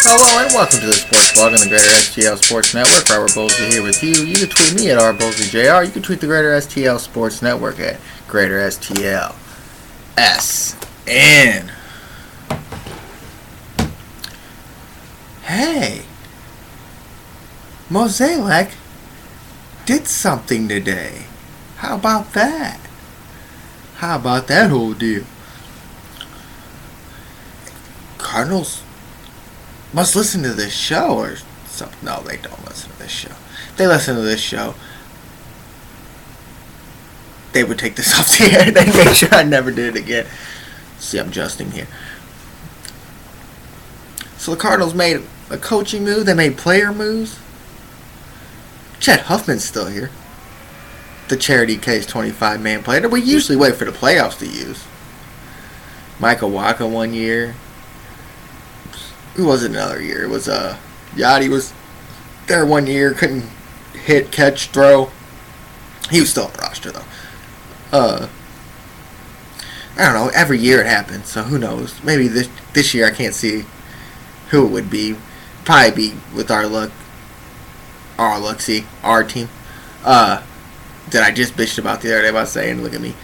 Hello and welcome to the Sports Blog on the Greater STL Sports Network. Robert Bolsey here with you. You can tweet me at rbolseyjr. You can tweet the Greater STL Sports Network at Greater STL SN. Hey, Mozeliak did something today. How about that? How about that whole deal? Cardinals must listen to this show or something. No, they don't listen to this show. If they listen to this show, they would take this off the air. They'd make sure I never did it again. See, I'm adjusting here. So the Cardinals made a coaching move. They made player moves. Chet Huffman's still here. The Charity Case 25-man player that we usually wait for the playoffs to use. Michael Wacha 1 year. Who was it another year? It was Yachty was there 1 year, couldn't hit, catch, throw. He was still on the roster though. I don't know. Every year it happens, so who knows? Maybe this year I can't see who it would be. Probably be with our team. That I just bitched about the other day about saying, look at me.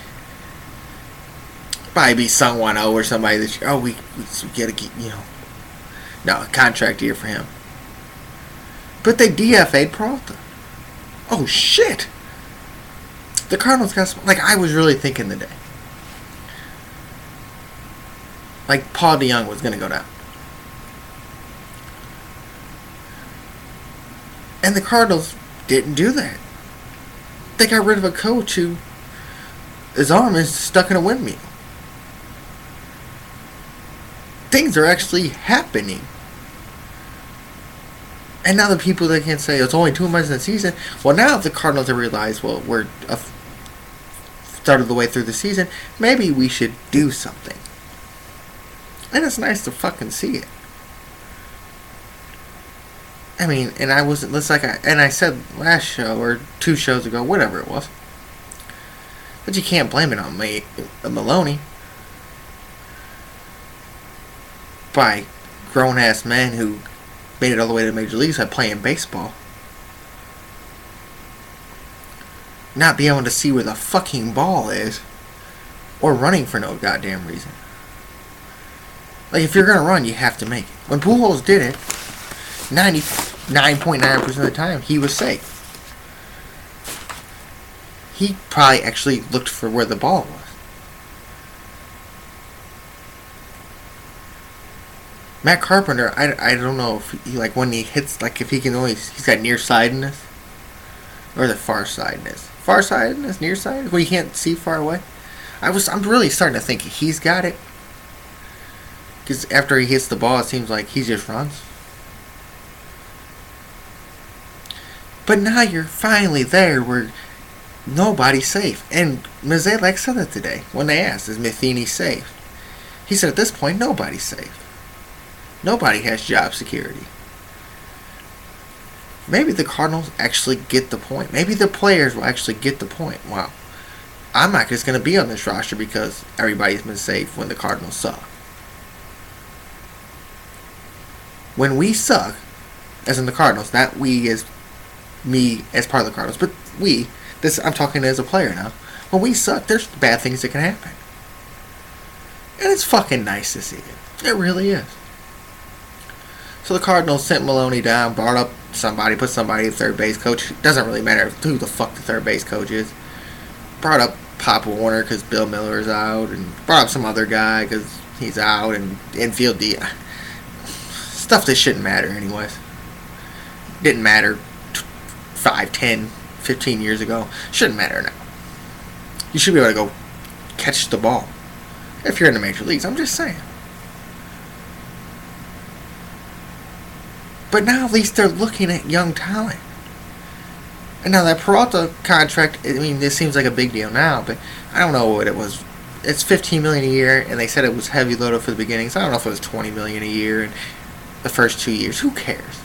Probably be Sung Wan Oh or somebody this year. Oh, we gotta keep, No, a contract year for him. But they DFA'd Peralta. Oh, shit. The Cardinals got some... I was really thinking today. Paul DeYoung was going to go down. And the Cardinals didn't do that. They got rid of a coach who... his arm is stuck in a windmill. Things are actually happening. And now the people that can say it's only 2 months in the season, well, now the Cardinals have realized, well, we're a third of the way through the season, maybe we should do something. And it's nice to fucking see it. I mean, and I wasn't, I said last show or 2 shows ago, whatever it was, but you can't blame it on Maloney. By grown-ass men who made it all the way to the Major Leagues by playing baseball. Not being able to see where the fucking ball is. Or running for no goddamn reason. If you're going to run, you have to make it. When Pujols did it, 99.9% of the time, he was safe. He probably actually looked for where the ball was. Matt Carpenter, I don't know if he, when he hits, if he can only, he's got nearsightedness, or the farsightedness. Farsightedness, nearsighted, where you can't see far away. I'm really starting to think he's got it, because after he hits the ball, it seems like he just runs. But now you're finally there where nobody's safe, and Mozeliak said that today when they asked, is Matheny safe? He said at this point, nobody's safe. Nobody has job security. Maybe the Cardinals actually get the point. Maybe the players will actually get the point. Wow. I'm not just going to be on this roster because everybody's been safe when the Cardinals suck. When we suck, as in the Cardinals, not we as me as part of the Cardinals, but I'm talking as a player now. When we suck, there's bad things that can happen. And it's fucking nice to see it. It really is. So the Cardinals sent Maloney down, brought up somebody, put somebody at third base coach. It doesn't really matter who the fuck the third base coach is. Brought up Pop Warner because Bill Miller is out, and brought up some other guy because he's out, and infield D. Stuff that shouldn't matter anyways. Didn't matter 5, 10, 15 years ago. Shouldn't matter now. You should be able to go catch the ball if you're in the major leagues. I'm just saying. But now at least they're looking at young talent. And now that Peralta contract, I mean, this seems like a big deal now, but I don't know what it was. It's $15 million a year, and they said it was heavy loaded for the beginning, so I don't know if it was $20 million a year in the first 2 years. Who cares?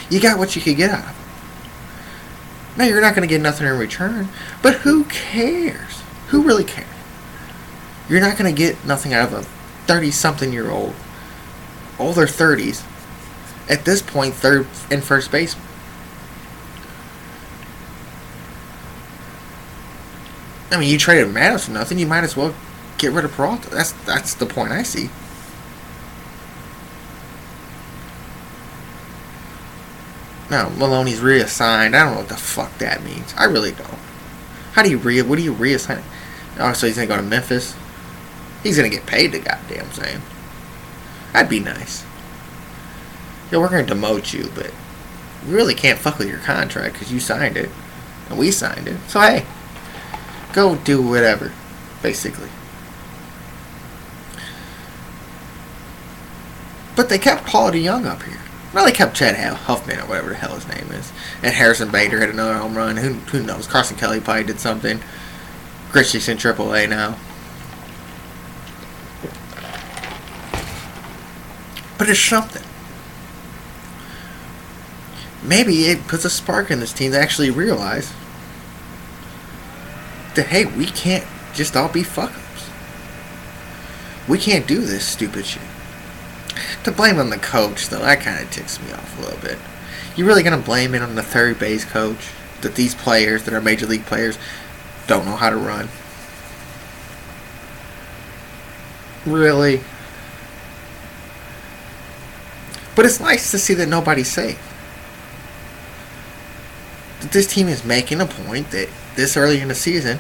You got what you could get out of it. Now, you're not going to get nothing in return, but who cares? Who really cares? You're not going to get nothing out of a 30-something-year-old older 30s. At this point, third and first baseman. I mean, you traded Matos for nothing. You might as well get rid of Peralta. That's the point I see. Now, Maloney's reassigned. I don't know what the fuck that means. I really don't. What do you reassign? Oh, so he's going to go to Memphis? He's going to get paid the goddamn same. That'd be nice. Yeah, we're going to demote you, but we really can't fuck with your contract because you signed it. And we signed it. So, hey, go do whatever, basically. But they kept Paul DeJong up here. Well, they kept Chad Huffman or whatever the hell his name is. And Harrison Bader had another home run. Who knows? Carson Kelly probably did something. Grichuk's in AAA now. But it's something. Maybe it puts a spark in this team to actually realize that, hey, we can't just all be fuck-ups. We can't do this stupid shit. To blame on the coach, though, that kind of ticks me off a little bit. You really going to blame it on the third base coach? That these players that are major league players don't know how to run? Really? But it's nice to see that nobody's safe. That this team is making a point that this early in the season,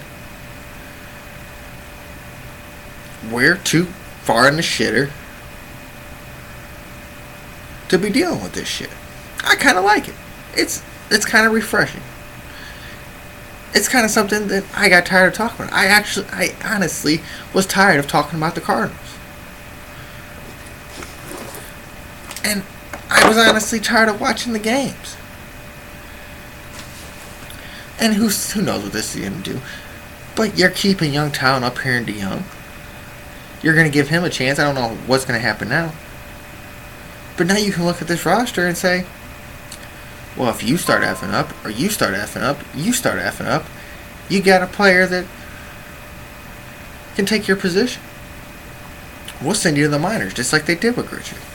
we're too far in the shitter to be dealing with this shit. I kind of like it. It's kind of refreshing. It's kind of something that I got tired of talking about. I honestly was tired of talking about the Cardinals. And I was honestly tired of watching the games. And who knows what this is going to do. But you're keeping Young Town up here in DeJong. You're going to give him a chance. I don't know what's going to happen now. But now you can look at this roster and say, well, if you start effing up, or you start effing up, you start effing up, you got a player that can take your position. We'll send you to the minors, just like they did with Grichuk.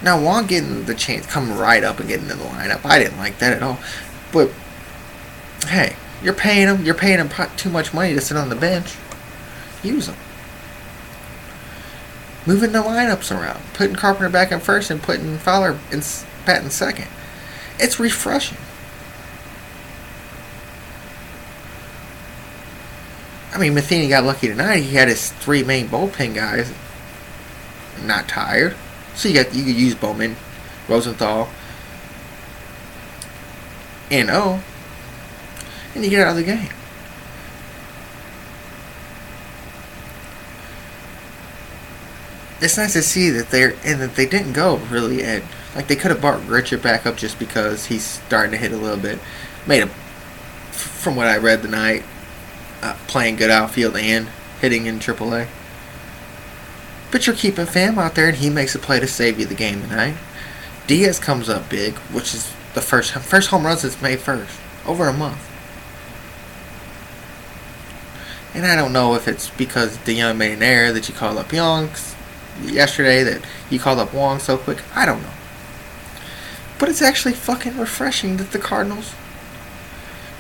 Now, Wong getting the chance, coming right up and getting in the lineup, I didn't like that at all. But, hey, you're paying him too much money to sit on the bench. Use him. Moving the lineups around, putting Carpenter back in first and putting Fowler in bat in second. It's refreshing. I mean, Matheny got lucky tonight. He had his three main bullpen guys not tired. So you could use Bowman, Rosenthal, and and you get out of the game. It's nice to see that they didn't go really at, like, they could have brought Richard back up just because he's starting to hit a little bit. Made him, from what I read tonight, playing good outfield and hitting in AAA. But you're keeping Pham out there, and he makes a play to save you the game tonight. Diaz comes up big, which is the first home run since May 1st. Over a month. And I don't know if it's because DeJong made an error that you called up Young yesterday, that you called up Wong so quick. I don't know. But it's actually fucking refreshing that the Cardinals,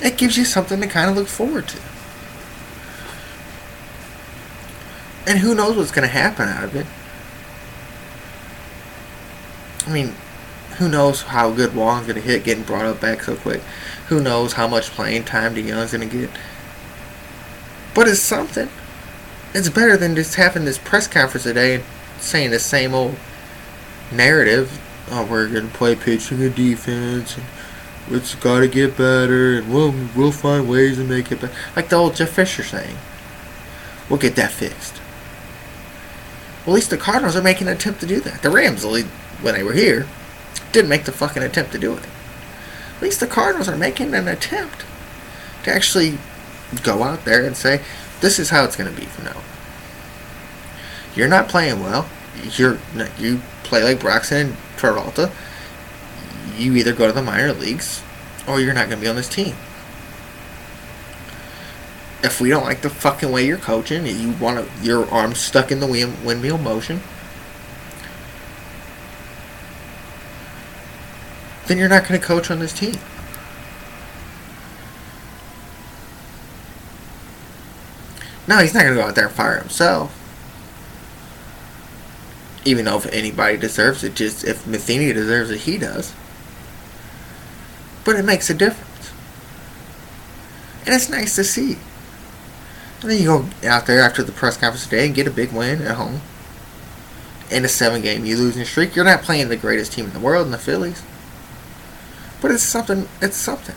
it gives you something to kind of look forward to. And who knows what's going to happen out of it. I mean, who knows how good Wong's going to hit getting brought up back so quick. Who knows how much playing time DeJong's going to get. But it's something. It's better than just having this press conference today and saying the same old narrative. Oh, we're going to play pitching and defense, and it's got to get better, and we'll find ways to make it better. Like the old Jeff Fisher saying. We'll get that fixed. Well, at least the Cardinals are making an attempt to do that. The Rams, when they were here, didn't make the fucking attempt to do it. At least the Cardinals are making an attempt to actually go out there and say, this is how it's going to be from now on. You're not playing well. You play like Broxton and Peralta. You either go to the minor leagues or you're not going to be on this team. If we don't like the fucking way you're coaching, you want your arms stuck in the windmill motion, then you're not going to coach on this team. No, he's not going to go out there and fire himself. Even though if anybody deserves it, just if Matheny deserves it, he does. But it makes a difference. And it's nice to see. And then you go out there after the press conference today and get a big win at home. In a 7-game you losing streak. You're not playing the greatest team in the world in the Phillies. But it's something. It's something.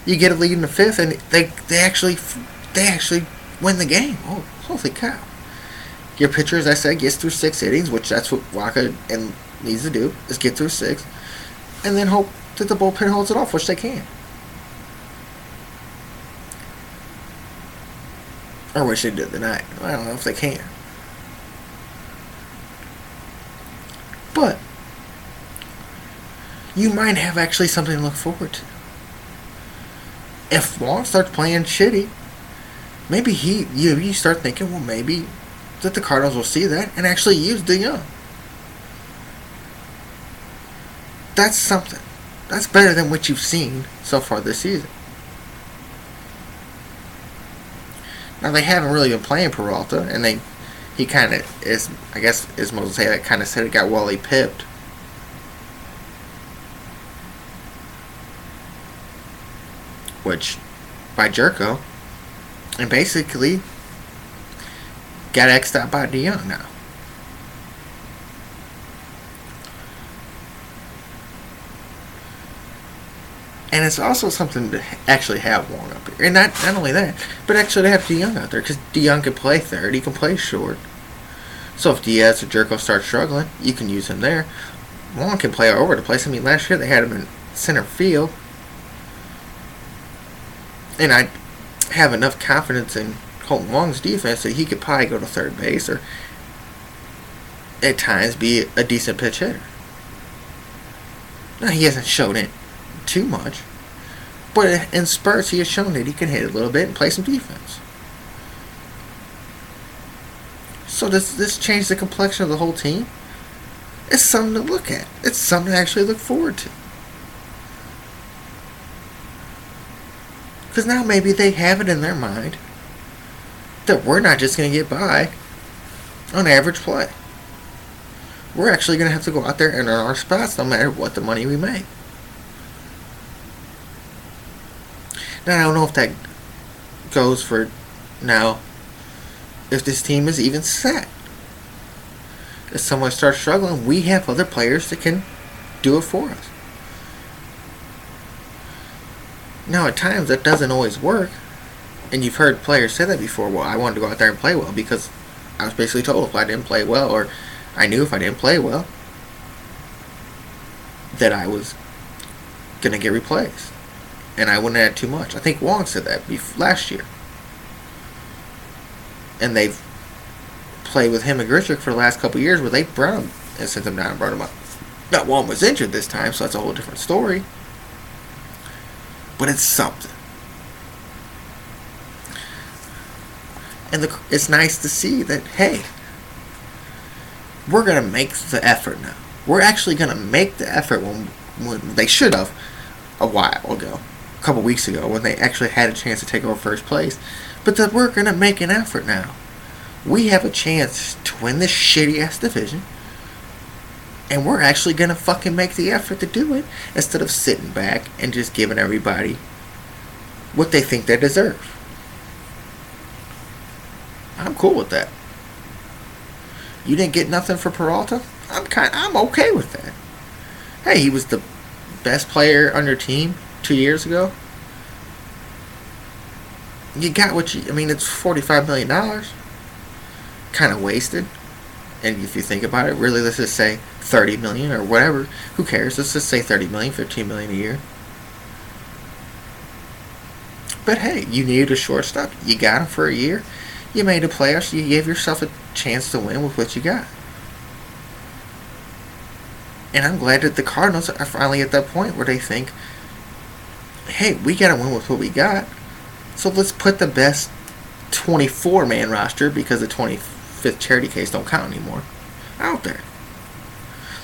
You get a lead in the 5th and they actually win the game. Oh, holy cow. Your pitcher, as I said, gets through 6 innings, which that's what Wacha needs to do, is get through 6. And then hope that the bullpen holds it off, which they can. Or wish they did tonight. I don't know if they can. But you might have actually something to look forward to. If Wong starts playing shitty, maybe you start thinking, well, maybe that the Cardinals will see that and actually use DeYoung. That's something. That's better than what you've seen so far this season. Now, they haven't really been playing Peralta, and he kind of is, I guess, as Moses say, that kind of said it got Wally pipped. Which, by Jerko, and basically got X'd out by DeYoung now. And it's also something to actually have Wong up here. And not only that, but actually to have DeYoung out there. Because DeYoung can play third. He can play short. So if Diaz or Jerko start struggling, you can use him there. Wong can play all over the place. I mean, last year they had him in center field. And I have enough confidence in Colton Wong's defense that he could probably go to third base or at times be a decent pitch hitter. Now, he hasn't shown it too much, but in spurts he has shown that he can hit a little bit and play some defense. So does this change the complexion of the whole team? It's something to look at. It's something to actually look forward to. Because now maybe they have it in their mind that we're not just going to get by on average play. We're actually going to have to go out there and earn our spots no matter what the money we make. Now, I don't know if that goes for now, if this team is even set. If someone starts struggling, we have other players that can do it for us. Now, at times, that doesn't always work. And you've heard players say that before. Well, I wanted to go out there and play well because I was basically told if I didn't play well, or I knew if I didn't play well, that I was going to get replaced. And I wouldn't add too much. I think Wong said that last year. And they've played with him and Grichuk for the last couple of years where they brought him and sent him down and brought him up. Now, Wong was injured this time, so that's a whole different story. But it's something. And it's nice to see that, hey, we're going to make the effort now. We're actually going to make the effort when they should have a while ago. A couple weeks ago when they actually had a chance to take over first place. But that we're going to make an effort now. We have a chance to win this shitty-ass division. And we're actually going to fucking make the effort to do it instead of sitting back and just giving everybody what they think they deserve. I'm cool with that. You didn't get nothing for Peralta? I'm okay with that. Hey, he was the best player on your team 2 years ago. You got what you... I mean, it's $45 million. Kind of wasted. And if you think about it, really, let's just say $30 million or whatever. Who cares? Let's just say $30 million, $15 million a year. But hey, you needed a shortstop. You got him for a year. You made the playoffs. You gave yourself a chance to win with what you got. And I'm glad that the Cardinals are finally at that point where they think, hey, we got to win with what we got. So let's put the best 24-man roster, because the 25th charity case don't count anymore, out there.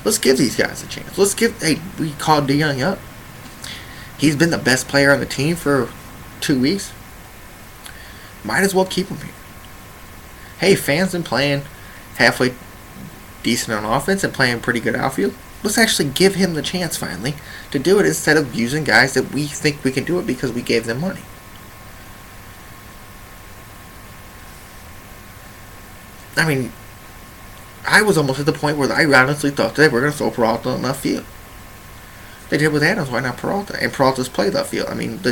Let's give these guys a chance. Hey, we called DeYoung up. He's been the best player on the team for 2 weeks. Might as well keep him here. Hey, fans been playing halfway decent on offense and playing pretty good outfield. Let's actually give him the chance finally to do it instead of using guys that we think we can do it because we gave them money. I mean, I was almost at the point where I honestly thought they were going to throw Peralta on left field. They did with Adams, why not Peralta? And Peralta's played left field. I mean, the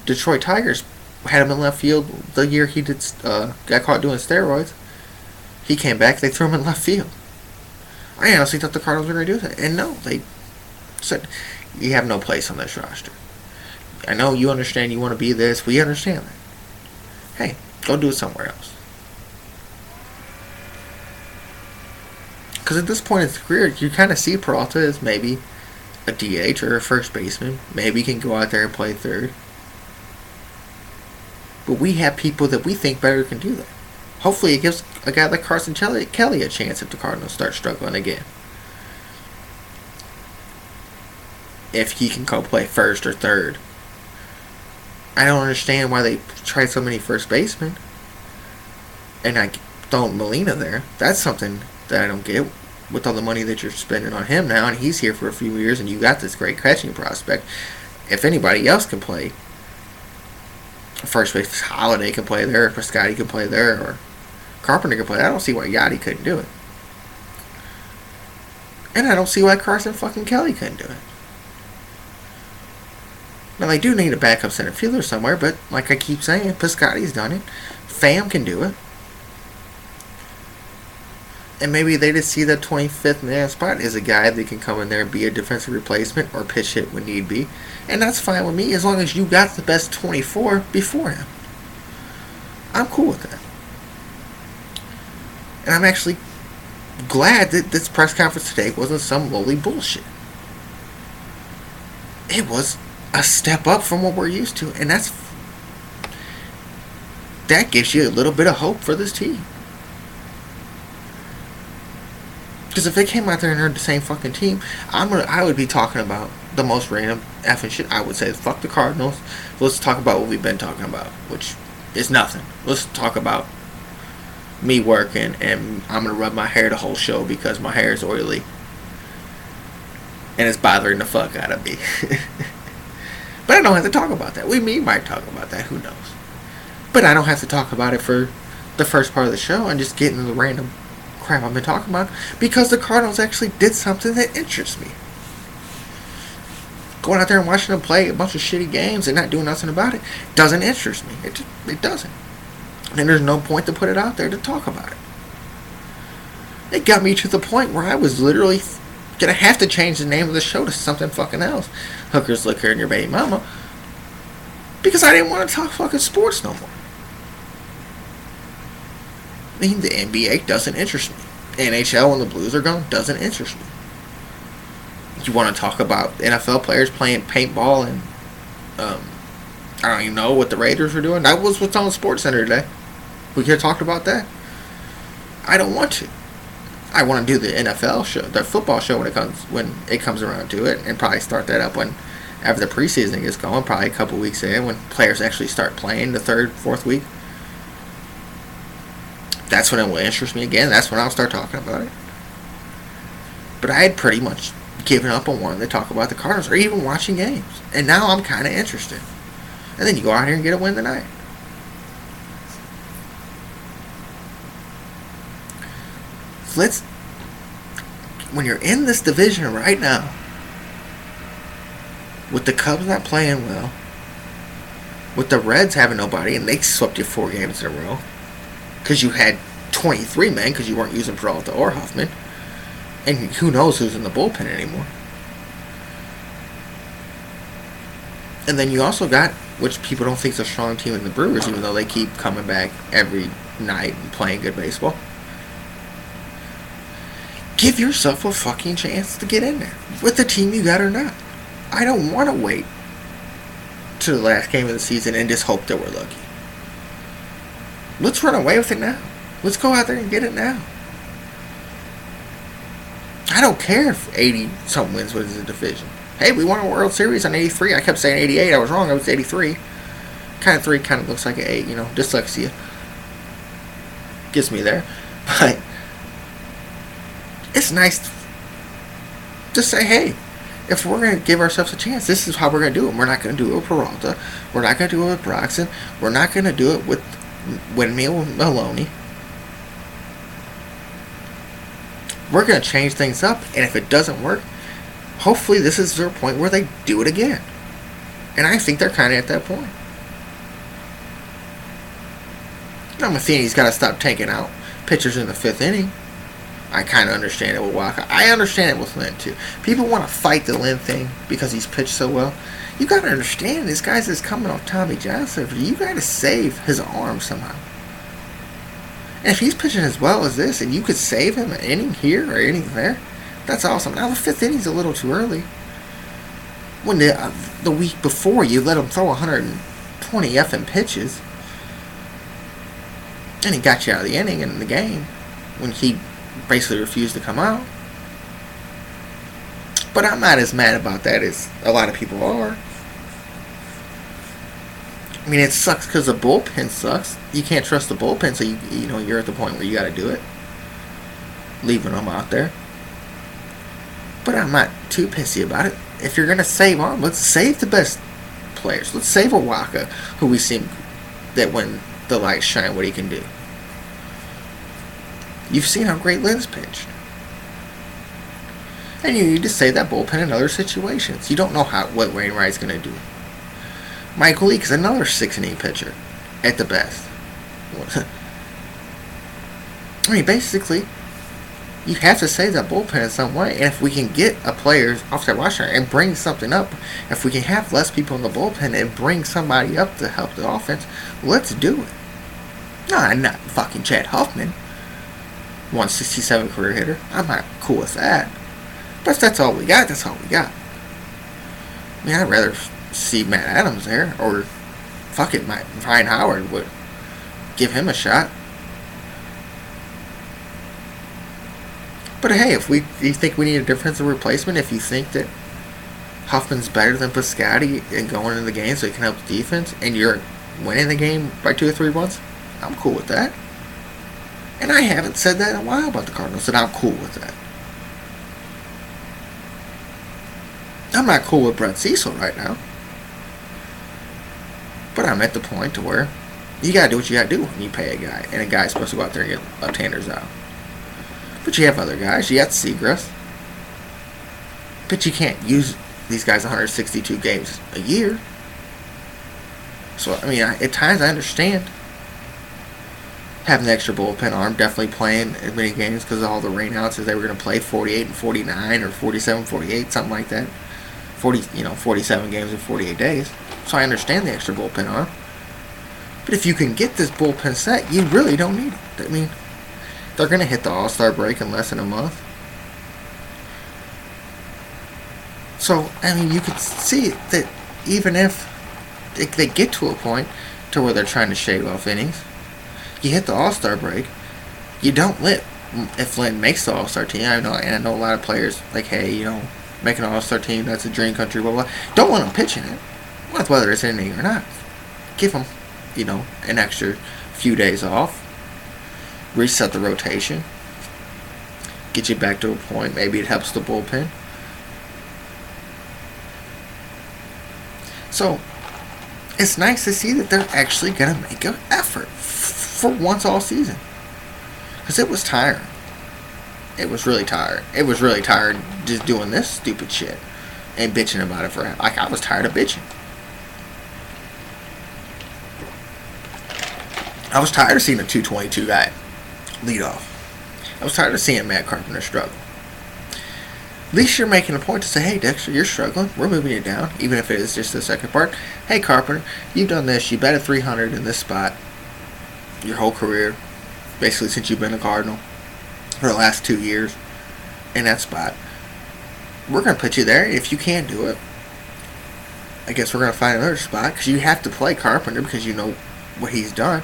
Detroit Tigers had him in left field the year he got caught doing steroids. He came back, they threw him in left field. I honestly thought the Cardinals were going to do that. And no, they said, you have no place on this roster. I know you understand you want to be this. We understand that. Hey, go do it somewhere else. Because at this point in his career, you kind of see Peralta as maybe a DH or a first baseman. Maybe he can go out there and play third. But we have people that we think better can do that. Hopefully it gives a guy like Carson Kelly a chance if the Cardinals start struggling again. If he can go play first or third. I don't understand why they try so many first basemen. And I don't Molina there. That's something that I don't get with all the money that you're spending on him now. And he's here for a few years and you got this great catching prospect. If anybody else can play first base, Holiday can play there, or Piscotty can play there, or Carpenter can play. I don't see why Yachty couldn't do it. And I don't see why Carson fucking Kelly couldn't do it. Now, they do need a backup center fielder somewhere, but like I keep saying, Piscotty's done it. Pham can do it. And maybe they just see that 25th man spot as a guy that can come in there and be a defensive replacement or pitch hit when need be. And that's fine with me as long as you got the best 24 before him. I'm cool with that. And I'm actually glad that this press conference today wasn't some lowly bullshit. It was a step up from what we're used to. And that gives you a little bit of hope for this team. Because if they came out there and they're the same fucking team, I would be talking about the most random effing shit. I would say, fuck the Cardinals. Let's talk about what we've been talking about, which is nothing. Let's talk about me working and I'm going to rub my hair the whole show because my hair is oily. And it's bothering the fuck out of me. But I don't have to talk about that. We might talk about that. Who knows? But I don't have to talk about it for the first part of the show and just get into the random crap I've been talking about because the Cardinals actually did something that interests me. Going out there and watching them play a bunch of shitty games and not doing nothing about it doesn't interest me. It doesn't. And there's no point to put it out there to talk about it. It got me to the point where I was literally gonna have to change the name of the show to something fucking else. Hookers, Liquor, and Your Baby Mama. Because I didn't want to talk fucking sports no more. I mean, the NBA doesn't interest me. NHL when the Blues are gone doesn't interest me. You want to talk about NFL players playing paintball and I don't even know what the Raiders are doing. That was what's on SportsCenter today. We could have talked about that. I don't want to. I want to do the NFL show, the football show when it comes around to it, and probably start that up when after the preseason gets going, probably a couple weeks in when players actually start playing the third, fourth week. That's when it will interest me again. That's when I'll start talking about it. But I had pretty much given up on wanting to talk about the Cardinals or even watching games. And now I'm kind of interested. And then you go out here and get a win tonight. So when you're in this division right now, with the Cubs not playing well, with the Reds having nobody, and they swept you 4 games in a row, because you had 23 men, because you weren't using Peralta or Huffman, and who knows who's in the bullpen anymore. And then you also got, which people don't think is a strong team in the Brewers, even though they keep coming back every night and playing good baseball. Give yourself a fucking chance to get in there, with the team you got or not. I don't want to wait to the last game of the season and just hope that we're lucky. Let's run away with it now. Let's go out there and get it now. I don't care if 80-something wins wins the division. Hey, we won a World Series on 83. I kept saying 88. I was wrong. I was 83. Kind of 3 kind of looks like an 8, dyslexia. Gets me there. But it's nice to say, hey, if we're going to give ourselves a chance, this is how we're going to do it. We're not going to do it with Peralta. We're not going to do it with Broxton. We're not going to do it with Windmill Maloney. We're going to change things up, and if it doesn't work, hopefully this is their point where they do it again. And I think they're kind of at that point. Matheny's got to stop taking out pitchers in the 5th inning. I kind of understand it with Walker. I understand it with Lynn, too. People want to fight the Lynn thing because he's pitched so well. You got to understand, this guy's just coming off Tommy John surgery. You got to save his arm somehow. And if he's pitching as well as this, and you could save him an inning here or inning there, that's awesome. Now, the 5th inning's a little too early. When the week before, you let him throw 120 effing pitches, and he got you out of the inning and in the game when he basically refused to come out. But I'm not as mad about that as a lot of people are. I mean, it sucks because the bullpen sucks. You can't trust the bullpen, so you're at the point where you got to do it, leaving them out there. But I'm not too pissy about it. If you're gonna save on, let's save the best players. Let's save Awaka, who we see that when the lights shine, what he can do. You've seen how great Lynn's pitched. And you need to save that bullpen in other situations. You don't know what Wainwright's going to do. Michael Leake is another 6-inning pitcher, at the best. I mean, basically, you have to save that bullpen in some way. And if we can get a player off that roster and bring something up, if we can have less people in the bullpen and bring somebody up to help the offense, let's do it. No, I'm not fucking Chad Huffman, 167 career hitter. I'm not cool with that. But if that's all we got, that's all we got. I mean, I'd rather see Matt Adams there, or fuck it, Ryan Howard would give him a shot. But hey, if you think we need a defensive replacement, if you think that Huffman's better than Piscotty and going into the game so he can help the defense, and you're winning the game by 2 or 3 runs, I'm cool with that. And I haven't said that in a while about the Cardinals, that I'm cool with that. I'm not cool with Brett Cecil right now. But I'm at the point to where you gotta do what you gotta do when you pay a guy, and a guy's supposed to go out there and get left-handers out. But you have other guys. You got Seagrass. But you can't use these guys 162 games a year. So, I mean, at times I understand having the extra bullpen arm, definitely playing as many games because of all the rainouts as they were going to play 48 and 49 or 47, 48, something like that. 47 games in 48 days. So I understand the extra bullpen arm. But if you can get this bullpen set, you really don't need it. I mean, they're going to hit the All-Star break in less than a month. So, I mean, you could see that even if they get to a point to where they're trying to shave off innings, you hit the All-Star break, you don't let, if Lynn makes the All-Star team, I know a lot of players, like, hey, make an All-Star team, that's a dream country, blah, blah. Don't let them pitch in it, whether it's an inning or not. Give them, an extra few days off, reset the rotation, get you back to a point, maybe it helps the bullpen. So, it's nice to see that they're actually going to make an effort for once all season. Because it was tiring. It was really tired. It was really tired just doing this stupid shit and bitching about it I was tired of bitching. I was tired of seeing a 222 guy lead off. I was tired of seeing Matt Carpenter struggle. At least you're making a point to say, hey, Dexter, you're struggling. We're moving you down, even if it is just the second part. Hey, Carpenter, you've done this. You batted 300 in this spot your whole career, basically since you've been a Cardinal for the last 2 years in that spot. We're going to put you there. If you can't do it, I guess we're going to find another spot because you have to play Carpenter because you know what he's done.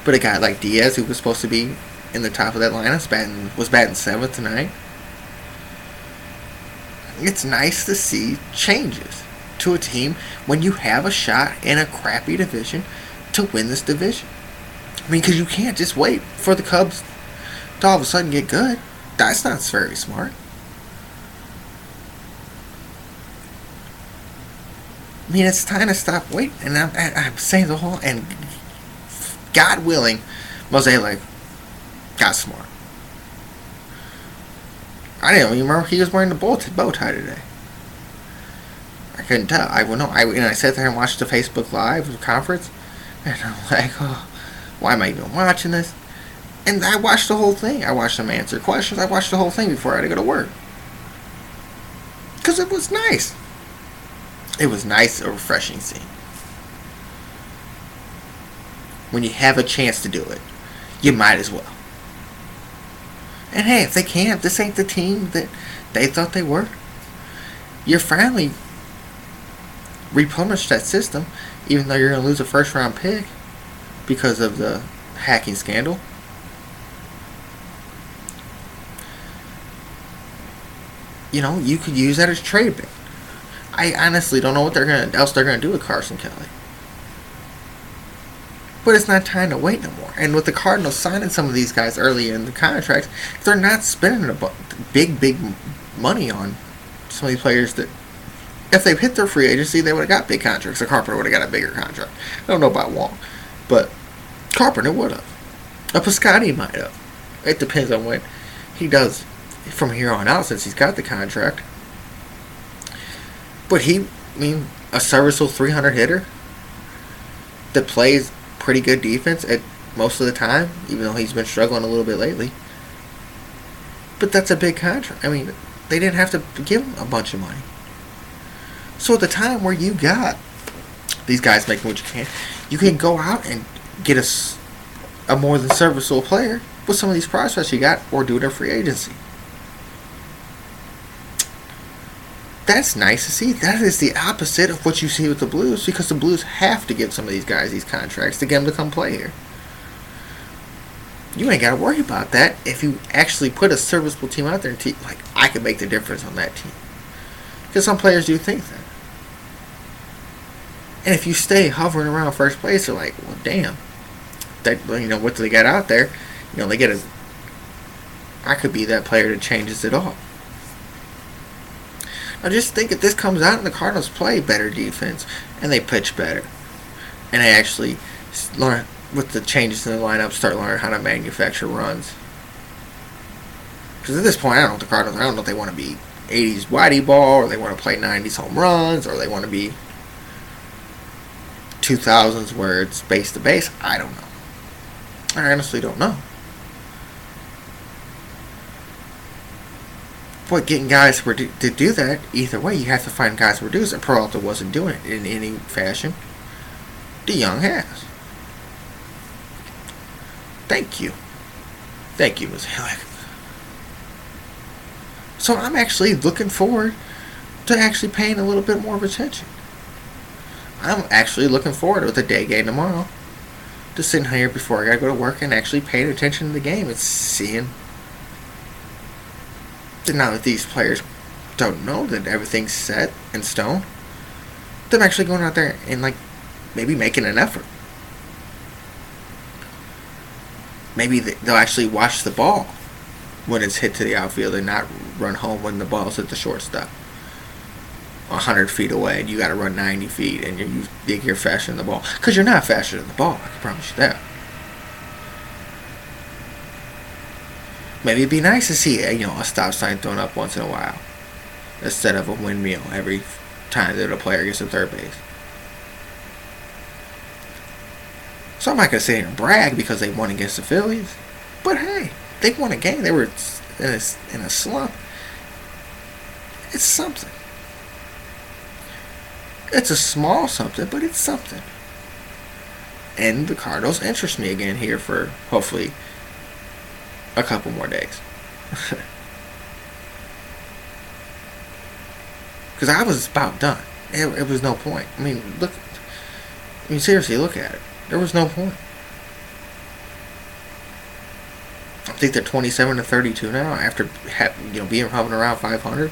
But a guy like Diaz, who was supposed to be in the top of that lineup, was batting 7th tonight. It's nice to see changes to a team when you have a shot in a crappy division to win this division. I mean, because you can't just wait for the Cubs to all of a sudden get good. That's not very smart. I mean, it's time to stop waiting. And I'm saying the whole, and God willing, Mozeliak got smart. I didn't even remember he was wearing the bow tie today. I couldn't tell. I sat there and watched the Facebook Live conference, and I'm like, oh, why am I even watching this? And I watched the whole thing. I watched them answer questions. I watched the whole thing before I had to go to work. Because it was nice. It was nice, a refreshing scene. When you have a chance to do it, you might as well. And hey, if they can't, this ain't the team that they thought they were. You're finally replenished that system, even though you're going to lose a first round pick because of the hacking scandal. You know, you could use that as trade bait. I honestly don't know what else they're gonna do with Carson Kelly. But it's not time to wait no more. And with the Cardinals signing some of these guys early in the contracts, they're not spending big money on some of these players that, if they hit their free agency, they would have got big contracts. So Carpenter would have got a bigger contract. I don't know about Wong, but Carpenter would have. A Piscotty might have. It depends on what he does from here on out, since he's got the contract. But a serviceable 300 hitter that plays pretty good defense at most of the time, even though he's been struggling a little bit lately. But that's a big contract. I mean, they didn't have to give him a bunch of money. So at the time where you got these guys making what you can go out and get a more than serviceable player with some of these prospects you got, or do it in free agency. That's nice to see. That is the opposite of what you see with the Blues, because the Blues have to give some of these guys these contracts to get them to come play here. You ain't got to worry about that if you actually put a serviceable team out there and like, I could make the difference on that team. Because some players do think that. And if you stay hovering around first place, they're like, well, damn. That, what do they got out there? They get I could be that player that changes it all. I just think if this comes out and the Cardinals play better defense and they pitch better and they actually learn with the changes in the lineup, start learning how to manufacture runs. Because at this point, I don't know if they want to be 80s Whitey ball, or they want to play 90s home runs, or they want to be 2000s where it's base to base. I don't know. I honestly don't know. But getting guys to do that, either way, you have to find guys to produce, and Peralta wasn't doing it in any fashion. DeYoung has. Thank you, Ms. Hillick. So I'm actually looking forward to actually paying a little bit more of attention. I'm actually looking forward to the day game tomorrow, to sitting here before I gotta go to work and actually paying attention to the game and seeing. Now that these players don't know that everything's set in stone, them actually going out there and maybe making an effort. Maybe they'll actually watch the ball when it's hit to the outfield and not run home when the ball's hit the shortstop 100 feet away and you got to run 90 feet and you think you're faster than the ball. Because you're not faster than the ball, I can promise you that. Maybe it'd be nice to see a stop sign thrown up once in a while instead of a windmill every time that a player gets to third base. So I'm not going to sit here and brag because they won against the Phillies. But hey, they won a game. They were in a slump. It's something. It's a small something, but it's something. And the Cardinals interest me again here for hopefully a couple more days. Because I was about done. It was no point. Seriously, look at it. There was no point. I think they're 27-32 now after being hovering around 500.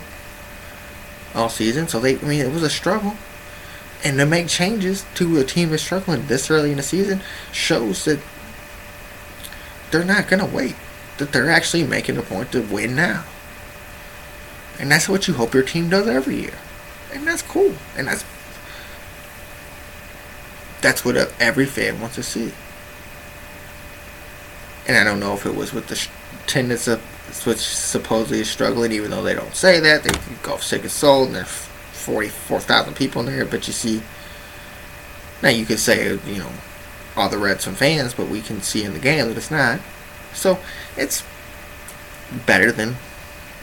all season. So it was a struggle. And to make changes to a team that's struggling this early in the season shows that they're not going to wait. That they're actually making a point to win now. And that's what you hope your team does every year. And that's cool. And that's what every fan wants to see. And I don't know if it was with the attendance of which supposedly is struggling, even though they don't say that. They go sick and sold, and there's 44,000 people in there. But you see, now you could say, all the Reds and fans, but we can see in the game that it's not. So it's better than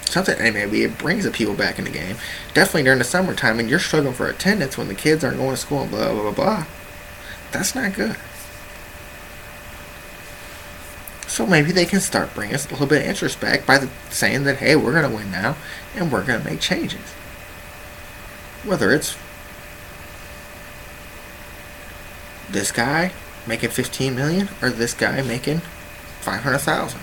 something, and maybe it brings the people back in the game. Definitely during the summertime, and you're struggling for attendance when the kids aren't going to school and blah, blah, blah, blah. That's not good. So maybe they can start bringing us a little bit of interest back by saying that, hey, we're going to win now, and we're going to make changes. Whether it's this guy making $15 million, or this guy making $500,000.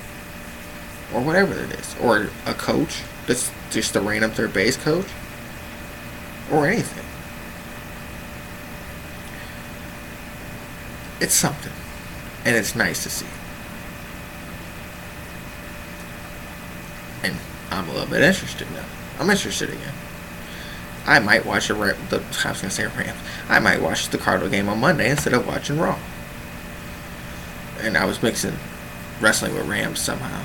Or whatever it is. Or a coach that's just to rein up their base coach. Or anything. It's something. And it's nice to see. And I'm a little bit interested now. I'm interested again. I might watch I was going to say Rams. I might watch the Cardinal game on Monday instead of watching Raw. And I was mixing wrestling with Rams somehow.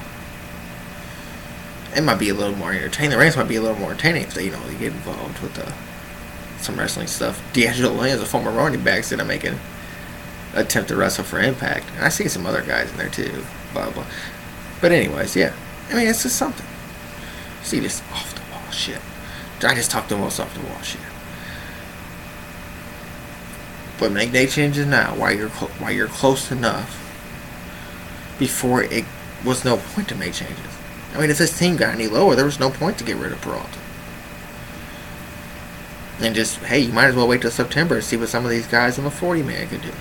It might be a little more entertaining. The Rams might be a little more entertaining if they, they get involved with some wrestling stuff. D'Angelo Williams, a former running back, said I'm making an attempt to wrestle for Impact. And I see some other guys in there too. Blah, blah. But anyways, yeah. It's just something. See this off-the-wall shit. I just talked the most off-the-wall shit. But make day changes now while you're close enough before it was no point to make changes. If this team got any lower, there was no point to get rid of Peralta. And just, hey, you might as well wait till September and see what some of these guys in the 40-man could do.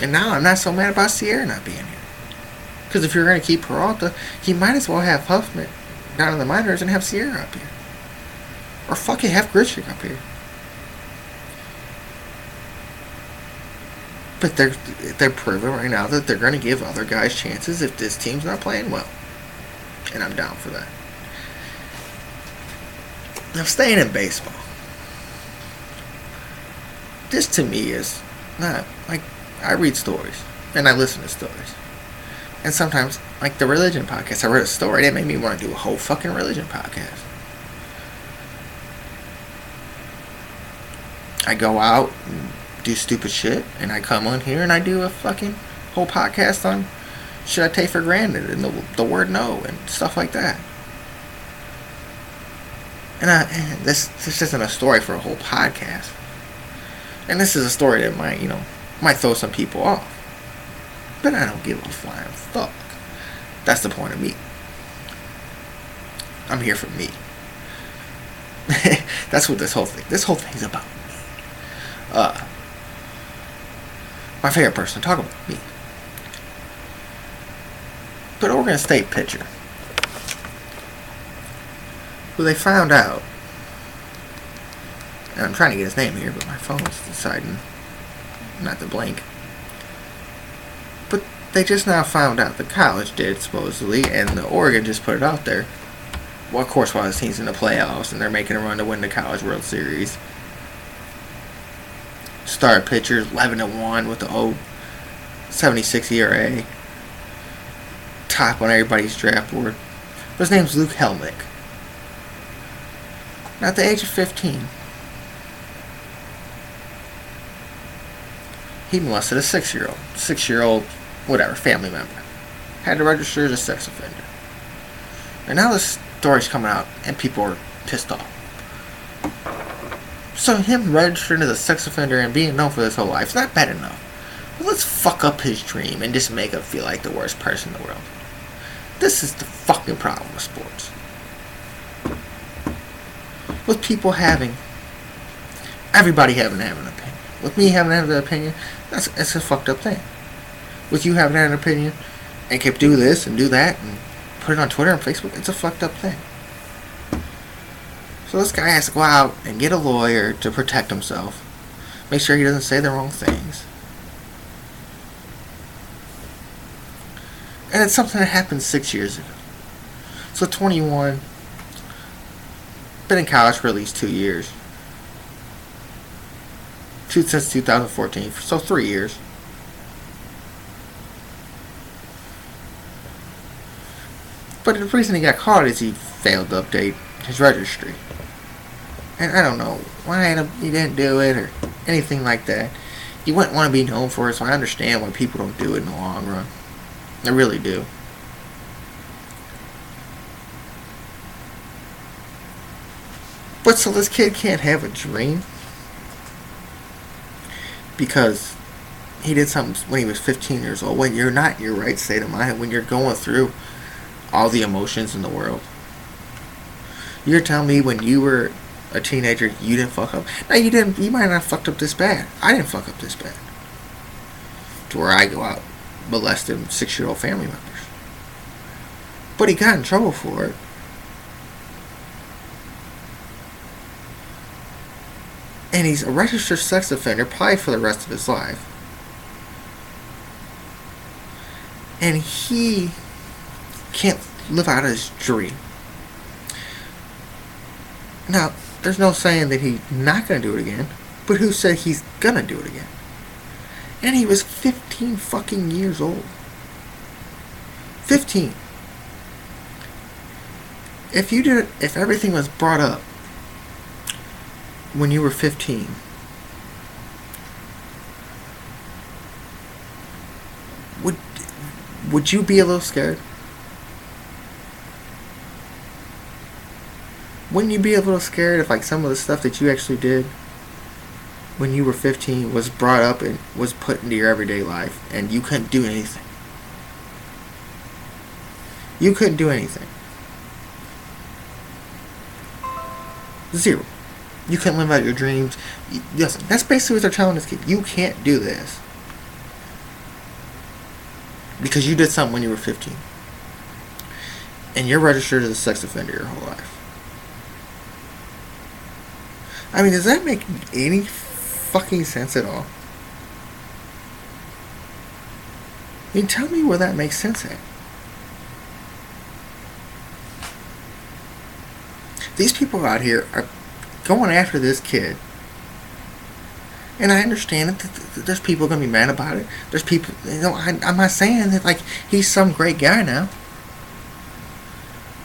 And now I'm not so mad about Sierra not being here. Because if you're going to keep Peralta, you might as well have Huffman down in the minors and have Sierra up here. Or fuck it, have Grichuk up here. But they're proving right now that they're going to give other guys chances if this team's not playing well. And I'm down for that. Now, staying in baseball. This to me is not, I read stories. And I listen to stories. And sometimes, the religion podcast, I read a story that made me want to do a whole fucking religion podcast. I go out and do stupid shit, and I come on here and I do a fucking whole podcast on should I take for granted and the word no and stuff like that. And this isn't a story for a whole podcast. And this is a story that might throw some people off. But I don't give a flying fuck. That's the point of me. I'm here for me. That's what this whole thing's about me. My favorite person to talk about, me. But Oregon State pitcher, who they found out, and I'm trying to get his name here, but my phone's deciding not to blink. But they just now found out the college did, supposedly, and the Oregon just put it out there. Well, of course, while this team's in the playoffs, and they're making a run to win the College World Series. Start pitcher, 11-1 with the 0.76 ERA. Top on everybody's draft board. His name's Luke Helmick. Now, at the age of 15, he molested a 6-year-old, whatever, family member. Had to register as a sex offender. And now this story's coming out, and people are pissed off. So him registering as a sex offender and being known for his whole life is not bad enough. Well, let's fuck up his dream and just make him feel like the worst person in the world. This is the fucking problem with sports. With people everybody having an opinion. With me having an opinion, it's a fucked up thing. With you having an opinion and can do this and do that and put it on Twitter and Facebook, it's a fucked up thing. So this guy has to go out and get a lawyer to protect himself. Make sure he doesn't say the wrong things. And it's something that happened 6 years ago. So 21, been in college for at least 2 years. Since 2014, so 3 years. But the reason he got caught is he failed to update his registry. And I don't know why he didn't do it or anything like that. You wouldn't want to be known for it, so I understand why people don't do it in the long run. I really do. But so this kid can't have a dream because he did something when he was 15 years old, when you're not in your right state of mind, when you're going through all the emotions in the world. You're telling me when you were a teenager you didn't fuck up? No, you didn't. You might not have fucked up this bad. I didn't fuck up this bad to where I go out molesting 6-year-old family members. But he got in trouble for it. And he's a registered sex offender probably for the rest of his life. And he can't live out his dream. Now, there's no saying that he's not going to do it again, but who said he's going to do it again? And he was 15 fucking years old. 15. If everything was brought up when you were 15, would you be a little scared? Wouldn't you be a little scared if like some of the stuff that you actually did when you were 15 was brought up and was put into your everyday life and you couldn't do anything? You couldn't do anything. Zero. You couldn't live out your dreams. Listen, that's basically what they're telling this kid. You can't do this because you did something when you were 15. And you're registered as a sex offender your whole life. I mean, does that make any fucking sense at all? I mean, tell me where that makes sense at. These people out here are going after this kid. And I understand that there's people going to be mad about it. There's people, I'm not saying that, like, he's some great guy now.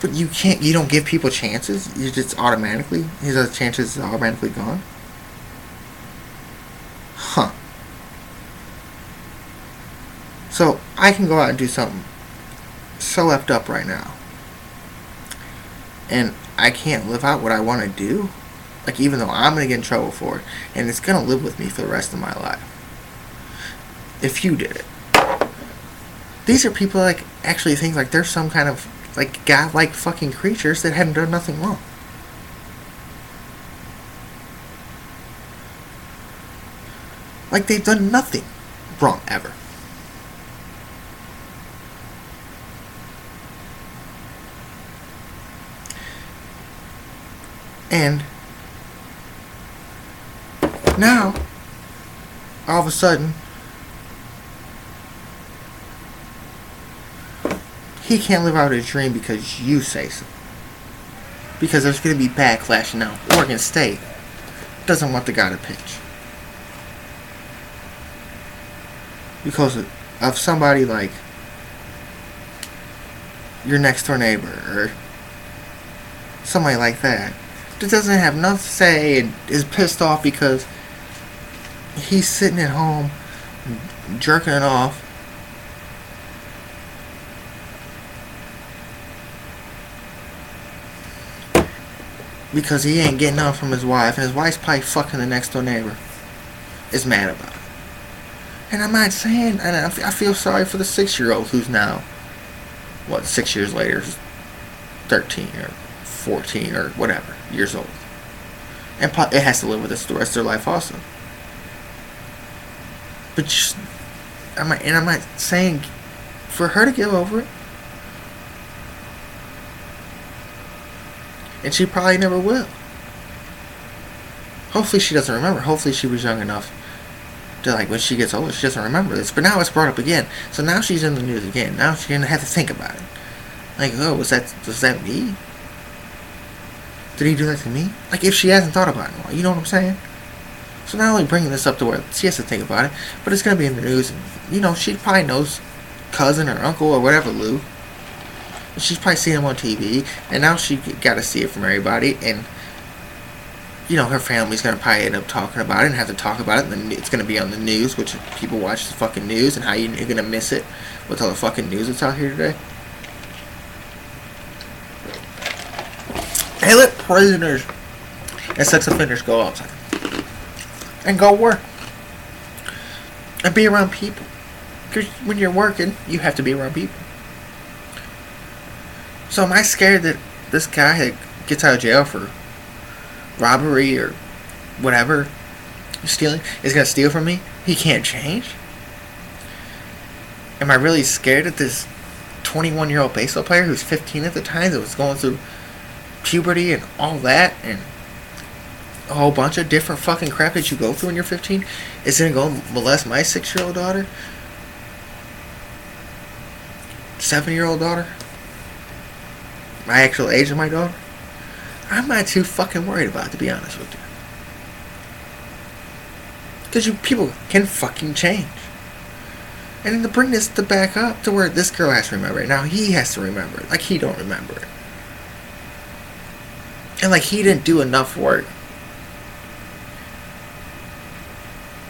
But you don't give people chances. You just automatically, his chances are automatically gone. Huh. So, I can go out and do something so effed up right now. And I can't live out what I want to do. Like, even though I'm going to get in trouble for it. And it's going to live with me for the rest of my life. If you did it. These are people like actually think like they're some kind of like godlike fucking creatures that haven't done nothing wrong. Like they've done nothing wrong ever. And now, all of a sudden, he can't live out his dream because you say so. Because there's going to be backlash now. Oregon State doesn't want the guy to pitch. Because of somebody like your next door neighbor or somebody like that doesn't have nothing to say and is pissed off because he's sitting at home jerking it off because he ain't getting none from his wife, and his wife's probably fucking the next door neighbor, is mad about it. And I'm not saying, and I feel sorry for the 6-year-old who's now, 6 years later, 13 or 14 or whatever years old. And it has to live with this the rest of their life also. But I'm not saying for her to give over it. And she probably never will. Hopefully she doesn't remember. Hopefully she was young enough to, like, when she gets older, she doesn't remember this. But now it's brought up again. So now she's in the news again. Now she's going to have to think about it. Like, oh, was that me? Did he do that to me? Like, if she hasn't thought about it in a while, you know what I'm saying? So not only bringing this up to where she has to think about it, but it's going to be in the news. And, you know, she probably knows cousin or uncle or whatever, Lou. She's probably seen him on TV, and now she got to see it from everybody, and, you know, her family's going to probably end up talking about it and have to talk about it, and then it's going to be on the news, which people watch the fucking news, and how you're going to miss it with all the fucking news that's out here today. Hey, let prisoners and sex offenders go outside and go work and be around people. Because when you're working, you have to be around people. So am I scared that this guy that gets out of jail for robbery or whatever, stealing, is going to steal from me? He can't change? Am I really scared that this 21-year-old baseball player who's 15 at the time, that was going through puberty and all that, and a whole bunch of different fucking crap that you go through when you're 15, is going to go molest my 6-year-old daughter? 7-year-old daughter? My actual age of my daughter? I'm not too fucking worried about it, to be honest with you. Because you people can fucking change. And then to bring this to back up to where this girl has to remember it. Now he has to remember it. Like he don't remember it. And like he didn't do enough work.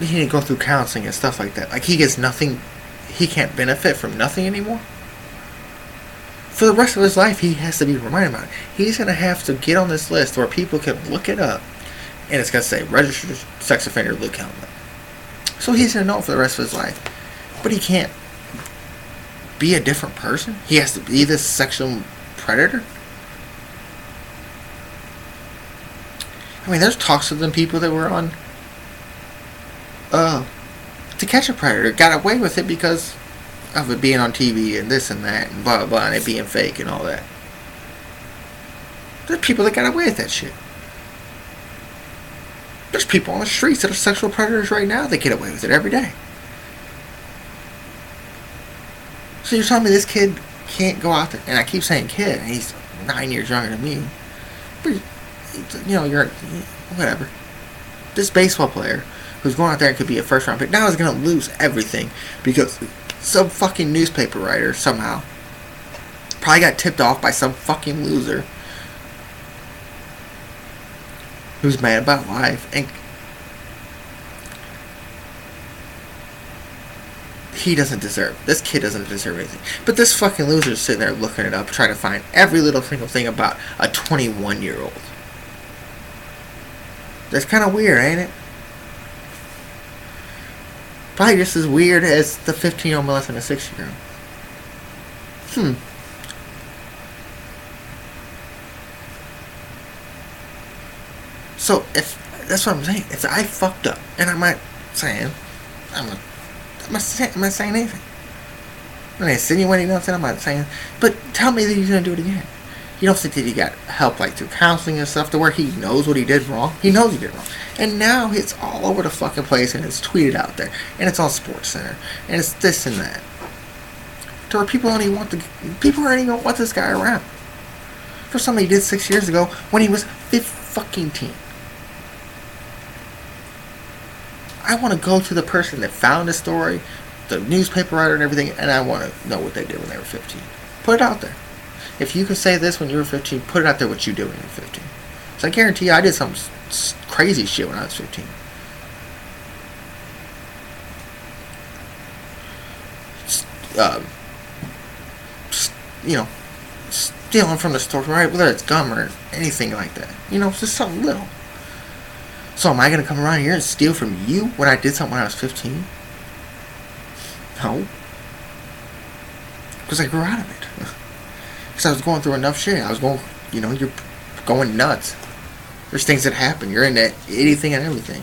He didn't go through counseling and stuff like that. Like he gets nothing. He can't benefit from nothing anymore. For the rest of his life, he has to be reminded about it. He's going to have to get on this list where people can look it up. And it's going to say, registered sex offender Luke Helmet. So he's going to know for the rest of his life. But he can't be a different person. He has to be this sexual predator. I mean, there's talks of them people that were on To Catch a Predator got away with it because of it being on TV and this and that and blah blah blah and it being fake and all that. There's people that got away with that shit. There's people on the streets that are sexual predators right now that get away with it every day. So you're telling me this kid can't go out there, and I keep saying kid, and he's 9 years younger than me. But, you know, you're, whatever. This baseball player who's going out there and could be a first round pick now is going to lose everything because some fucking newspaper writer somehow probably got tipped off by some fucking loser who's mad about life, and he doesn't deserve, this kid doesn't deserve anything. But this fucking loser is sitting there looking it up, trying to find every little single thing about a 21-year-old. That's kind of weird, ain't it? Probably just as weird as the 15-year-old molesting a 6-year-old. So, if, that's what I'm saying. If I fucked up, and I'm not saying, I'm not saying anything. I'm not insinuating nothing, I'm not saying, but tell me that he's going to do it again. You don't think that he got help, like, through counseling and stuff, to where he knows what he did wrong? He knows he did wrong. And now it's all over the fucking place, and it's tweeted out there, and it's on SportsCenter, and it's this and that. To where people don't even want this guy around. For something he did 6 years ago, when he was 15. I want to go to the person that found the story, the newspaper writer and everything, and I want to know what they did when they were 15. Put it out there. If you can say this when you were 15, put it out there what you did when you were 15. So I guarantee you I did some crazy shit when I was 15. You know, stealing from the store, right? Whether it's gum or anything like that. You know, just something little. So am I going to come around here and steal from you when I did something when I was 15? No. Because I grew out of it. Because I was going through enough shit. I was going, you know, you're going nuts. There's things that happen. You're into anything and everything.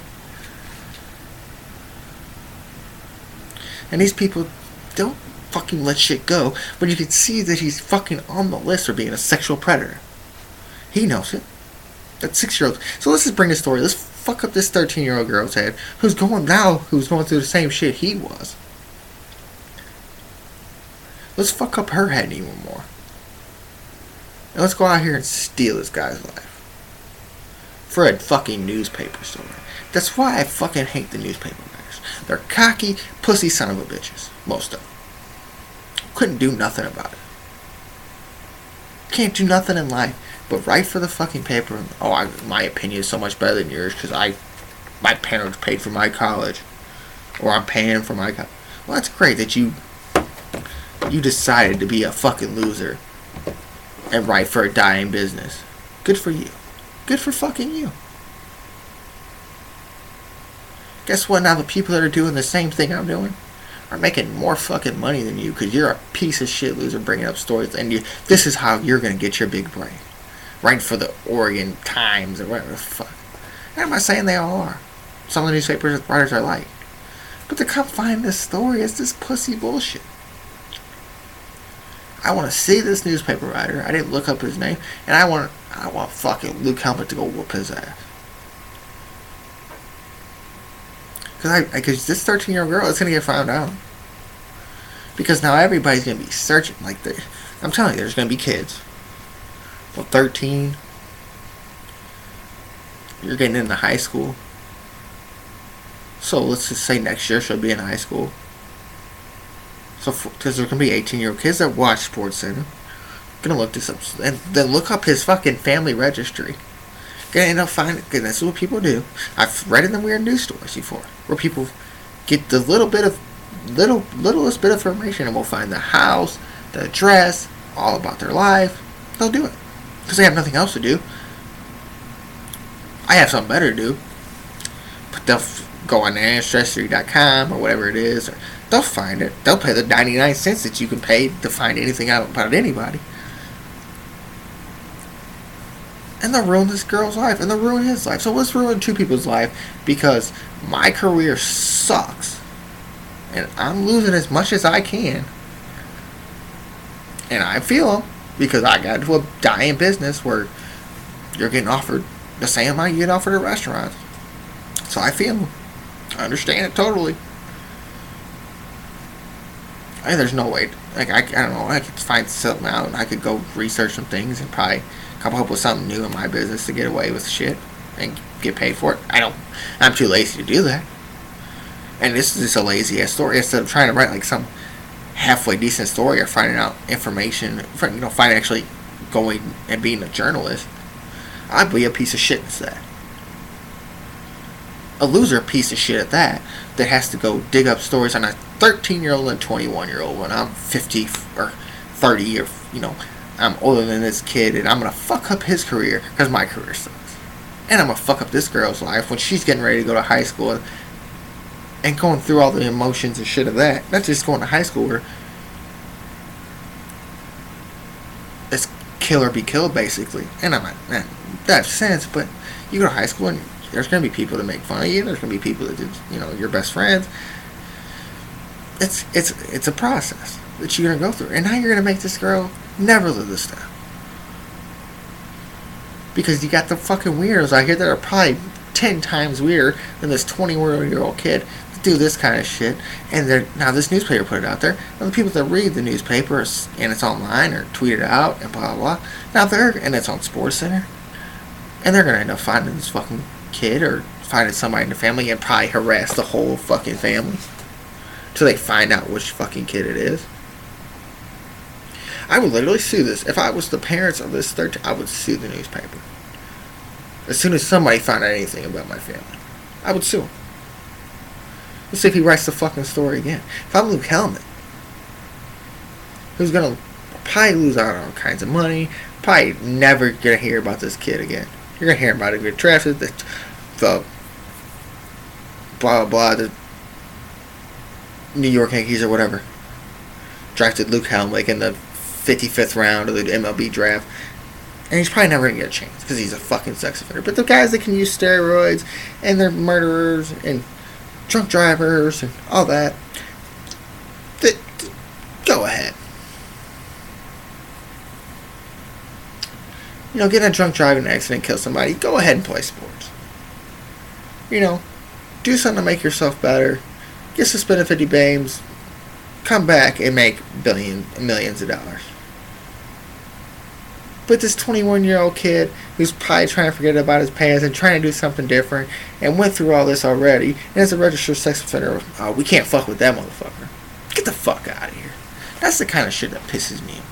And these people don't fucking let shit go, but you can see that he's fucking on the list for being a sexual predator. He knows it. That 6-year-old. So let's just bring this story. Let's fuck up this 13-year-old girl's head who's going through the same shit he was. Let's fuck up her head even more. And let's go out here and steal this guy's life. For a fucking newspaper story. That's why I fucking hate the newspaper writers. They're cocky, pussy son of a bitches. Most of them. Couldn't do nothing about it. Can't do nothing in life but write for the fucking paper. My opinion is so much better than yours because my parents paid for my college. Or I'm paying for my college. Well, that's great that you decided to be a fucking loser and write for a dying business. Good for you. Good for fucking you. Guess what? Now the people that are doing the same thing I'm doing are making more fucking money than you because you're a piece of shit loser bringing up stories, and this is how you're going to get your big break. Writing for the Oregon Times or whatever the fuck. And I'm not saying they all are. Some of the newspaper writers I like. But to come find this story is this pussy bullshit. I want to see this newspaper writer. I didn't look up his name. And I want fucking Luke Helmet to go whoop his ass. Because this 13-year-old girl is going to get found out. Because now everybody's going to be searching. I'm telling you, there's going to be kids. Well, 13. You're getting into high school. So let's just say next year she'll be in high school. So, because there's going to be 18-year-old kids that watch SportsCenter. Going to look this up. And then look up his fucking family registry. Going to end up finding, because that's what people do. I've read in the weird news stories before. Where people get the littlest bit of information and will find the house, the address, all about their life. They'll do it. Because they have nothing else to do. I have something better to do. But they'll go on Ancestry.com or whatever it is. Or they'll find it. They'll pay the 99 cents that you can pay to find anything out about anybody. And they'll ruin this girl's life. And they'll ruin his life. So let's ruin two people's life. Because my career sucks. And I'm losing as much as I can. And I feel them. Because I got into a dying business where you're getting offered the same amount you get offered at restaurants. So I feel them. I understand it totally. There's no way. I don't know. I could find something out. And I could go research some things and probably come up with something new in my business to get away with shit and get paid for it. I'm too lazy to do that. And this is just a lazy ass story. Instead of trying to write like some halfway decent story or finding out information, finding actually going and being a journalist, I'd be a piece of shit instead. A loser piece of shit at that has to go dig up stories on a 13-year-old and 21-year-old when I'm 50 or 30 or, I'm older than this kid and I'm going to fuck up his career because my career sucks. And I'm going to fuck up this girl's life when she's getting ready to go to high school and going through all the emotions and shit of that. Not just going to high school where it's kill or be killed basically. And I'm not, that sense, but you go to high school and there's going to be people that make fun of you. There's going to be people that, your best friends. It's a process that you're going to go through. And now you're going to make this girl never live this down. Because you got the fucking weirdos out here that are probably 10 times weirder than this 20-year-old kid that do this kind of shit. And now this newspaper put it out there. Now the people that read the newspaper and it's online or tweet it out and blah, blah, blah. Now and it's on SportsCenter. And they're going to end up finding this fucking kid or finding somebody in the family and probably harass the whole fucking family till they find out which fucking kid it is. I would literally sue this. If I was the parents of this 13, I would sue the newspaper. As soon as somebody found out anything about my family, I would sue him. Let's see if he writes the fucking story again. If I'm Luke Helmet, who's gonna probably lose out on all kinds of money, probably never gonna hear about this kid again. You're gonna hear about it get drafted, the blah blah, the New York Yankees or whatever drafted Luke Helmet in the 55th round of the MLB draft, and he's probably never gonna get a chance because he's a fucking sex offender. But the guys that can use steroids and they're murderers and drunk drivers and all that, go ahead. Get in a drunk driving accident, kill somebody, go ahead and play sports. You know, do something to make yourself better. Get suspended 50 games. Come back and make millions of dollars. But this 21-year-old kid who's probably trying to forget about his past and trying to do something different and went through all this already and is a registered sex offender, we can't fuck with that motherfucker. Get the fuck out of here. That's the kind of shit that pisses me off.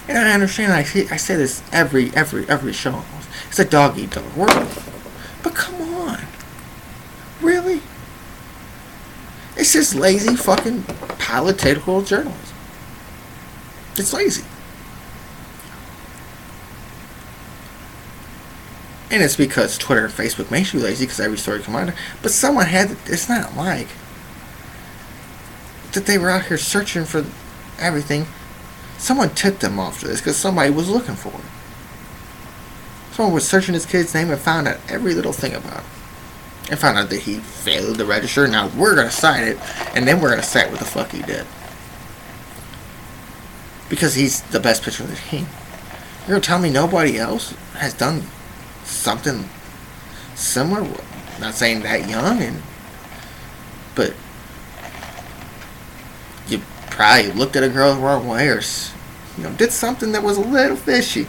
And I understand, I say this every show almost. It's a dog-eat-dog world. But come on. Really? It's just lazy fucking political journalism. It's lazy. And it's because Twitter and Facebook makes you lazy because every story comes out. But someone had, it's not like that they were out here searching for everything. Someone tipped them off to this because somebody was looking for it. Someone was searching his kid's name and found out every little thing about him. And found out that he failed to register. Now we're going to cite it, and then we're going to cite what the fuck he did. Because he's the best pitcher of the team. You're going to tell me nobody else has done something similar? Not saying that young, but you probably looked at a girl the wrong way or did something that was a little fishy.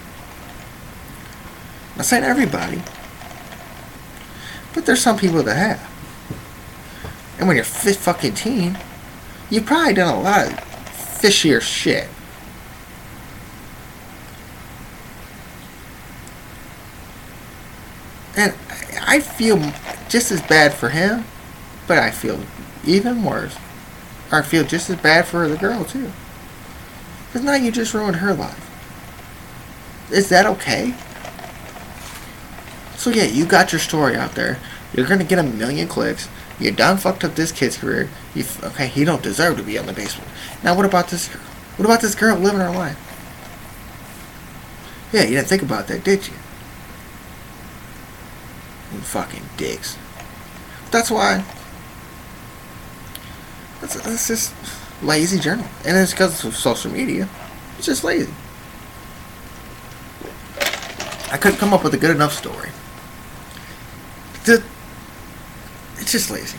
Not saying everybody, but there's some people that have. And when you're 15, you've probably done a lot of fishier shit. And I feel just as bad for him, but I feel even worse. Or I feel just as bad for the girl, too. Because now you just ruined her life. Is that okay? So yeah, you got your story out there. You're going to get 1 million clicks. You done fucked up this kid's career. Okay, he don't deserve to be on the baseball. Now what about this girl? What about this girl living her life? Yeah, you didn't think about that, did you? You fucking dicks. That's why. That's just lazy journal. And it's because of social media. It's just lazy. I couldn't come up with a good enough story. It's just lazy.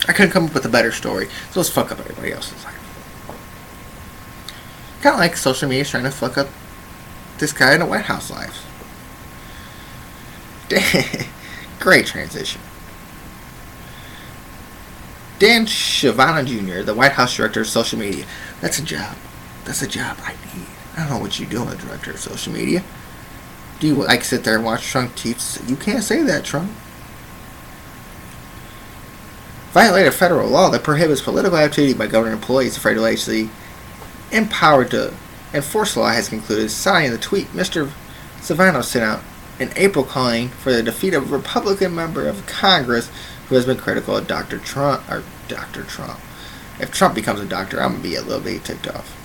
I couldn't come up with a better story, so let's fuck up everybody else's life. Kind of like social media is trying to fuck up this guy in the White House life. Great transition. Dan Scavano Jr., the White House Director of Social Media. That's a job. That's a job I need. I don't know what you do as Director of Social Media. Do you like sit there and watch Trump teach? You can't say that, Trump. Violated federal law that prohibits political activity by government employees. The federal agency empowered to enforce the law has concluded, citing the tweet Mr. Scavano sent out in April calling for the defeat of a Republican member of Congress who has been critical of Dr. Trump. If Trump becomes a doctor, I'm going to be a little bit ticked off.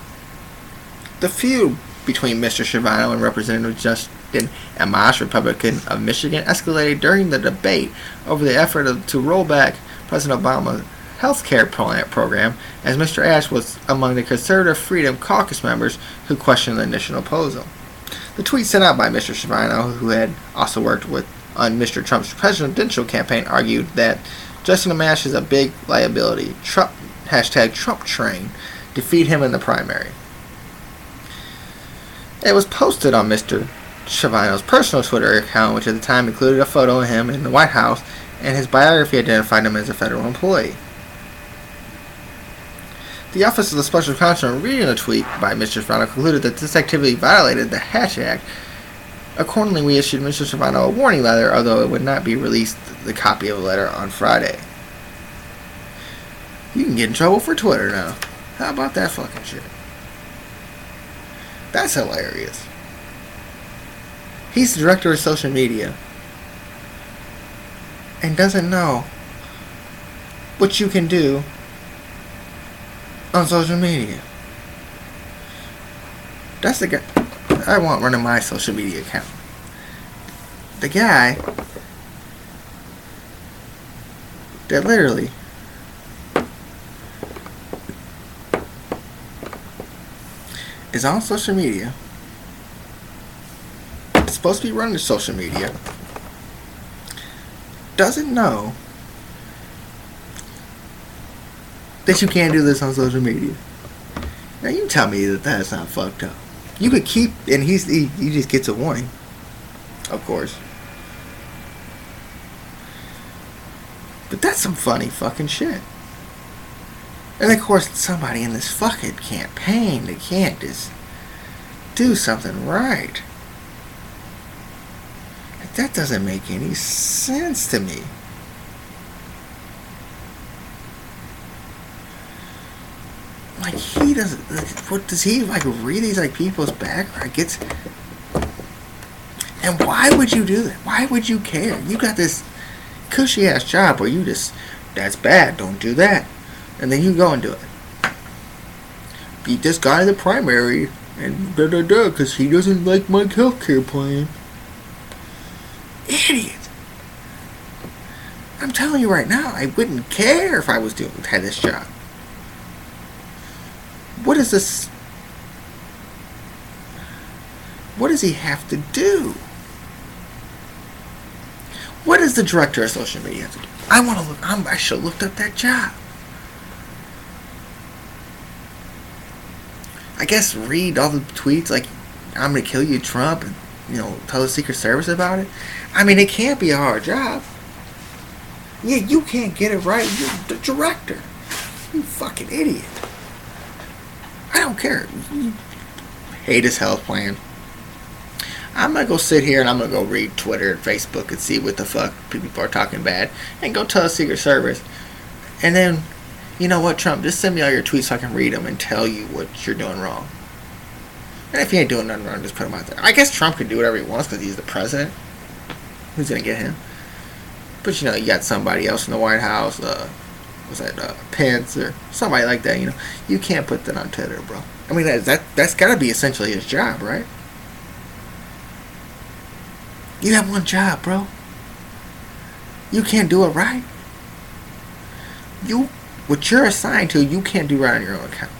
The feud between Mr. Scavano and Representative Justin Amash, Republican of Michigan, escalated during the debate over the effort to roll back President Obama's health care program, as Mr. Ash was among the Conservative Freedom Caucus members who questioned the initial proposal. The tweet sent out by Mr. Scavano, who had also worked on Mr. Trump's presidential campaign, argued that Justin Amash is a big liability. Trump train. Defeat him in the primary. It was posted on Mr. Scavano's personal Twitter account, which at the time included a photo of him in the White House, and his biography identified him as a federal employee. The Office of the Special Counsel, reading the tweet by Mr. Scavano, concluded that this activity violated the Hatch Act. Accordingly, we issued Mr. Scavano a warning letter, although it would not be released the copy of the letter on Friday. You can get in trouble for Twitter now. How about that fucking shit? That's hilarious. He's the director of social media and doesn't know what you can do on social media. That's the guy I want running my social media account. The guy that literally is on social media, is supposed to be running social media, doesn't know that you can't do this on social media. Now you tell me that that's not fucked up. You could keep, and he just gets a warning, of course. But that's some funny fucking shit. And of course, somebody in this fucking campaign, they can't just do something right. Like, that doesn't make any sense to me. Like, he doesn't. What does he like? Read these like people's background? Gets. And why would you do that? Why would you care? You got this cushy ass job where you just, that's bad. Don't do that. And then you go and do it. Beat this guy in the primary and da da da because he doesn't like my healthcare plan. Idiot. I'm telling you right now, I wouldn't care if I had this job. What is this? What does he have to do? What does the director of social media have to do? I want to look. I should have looked up that job. I guess read all the tweets like, I'm going to kill you, Trump, and, tell the Secret Service about it. I mean, it can't be a hard job. Yeah, you can't get it right. You're the director. You fucking idiot. I don't care. You hate his health plan. I'm going to go sit here and I'm going to go read Twitter and Facebook and see what the fuck people are talking bad and go tell the Secret Service. And then, you know what, Trump, just send me all your tweets so I can read them and tell you what you're doing wrong. And if you ain't doing nothing wrong, just put them out there. I guess Trump can do whatever he wants because he's the president. Who's going to get him? But, you got somebody else in the White House, Pence or somebody like that, You can't put that on Twitter, bro. I mean, that's got to be essentially his job, right? You have one job, bro. You can't do it right. What you're assigned to, you can't do right on your own account.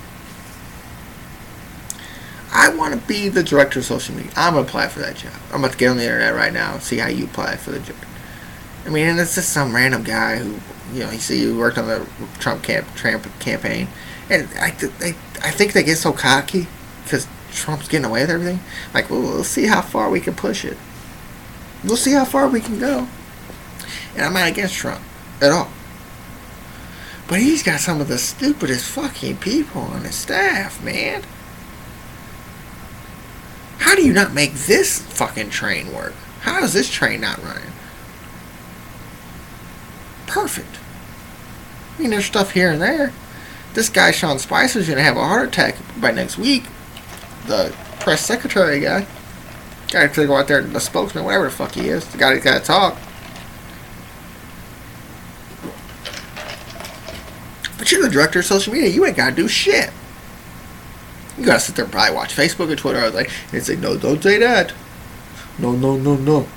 I want to be the director of social media. I'm going to apply for that job. I'm about to get on the internet right now and see how you apply for the job. I mean, and it's just some random guy who, you see you worked on the Trump campaign. And I think they get so cocky because Trump's getting away with everything. Like, well, we'll see how far we can push it. We'll see how far we can go. And I'm not against Trump at all. But he's got some of the stupidest fucking people on his staff, man. How do you not make this fucking train work? How is this train not running? Perfect. I mean, there's stuff here and there. This guy, Sean Spicer's going to have a heart attack by next week. The press secretary guy. Guy to go out there, the spokesman, whatever the fuck he is. The guy that's got to talk. But you're the director of social media. You ain't got to do shit. You got to sit there and probably watch Facebook or Twitter and say, no, don't say that. No, no, no, no.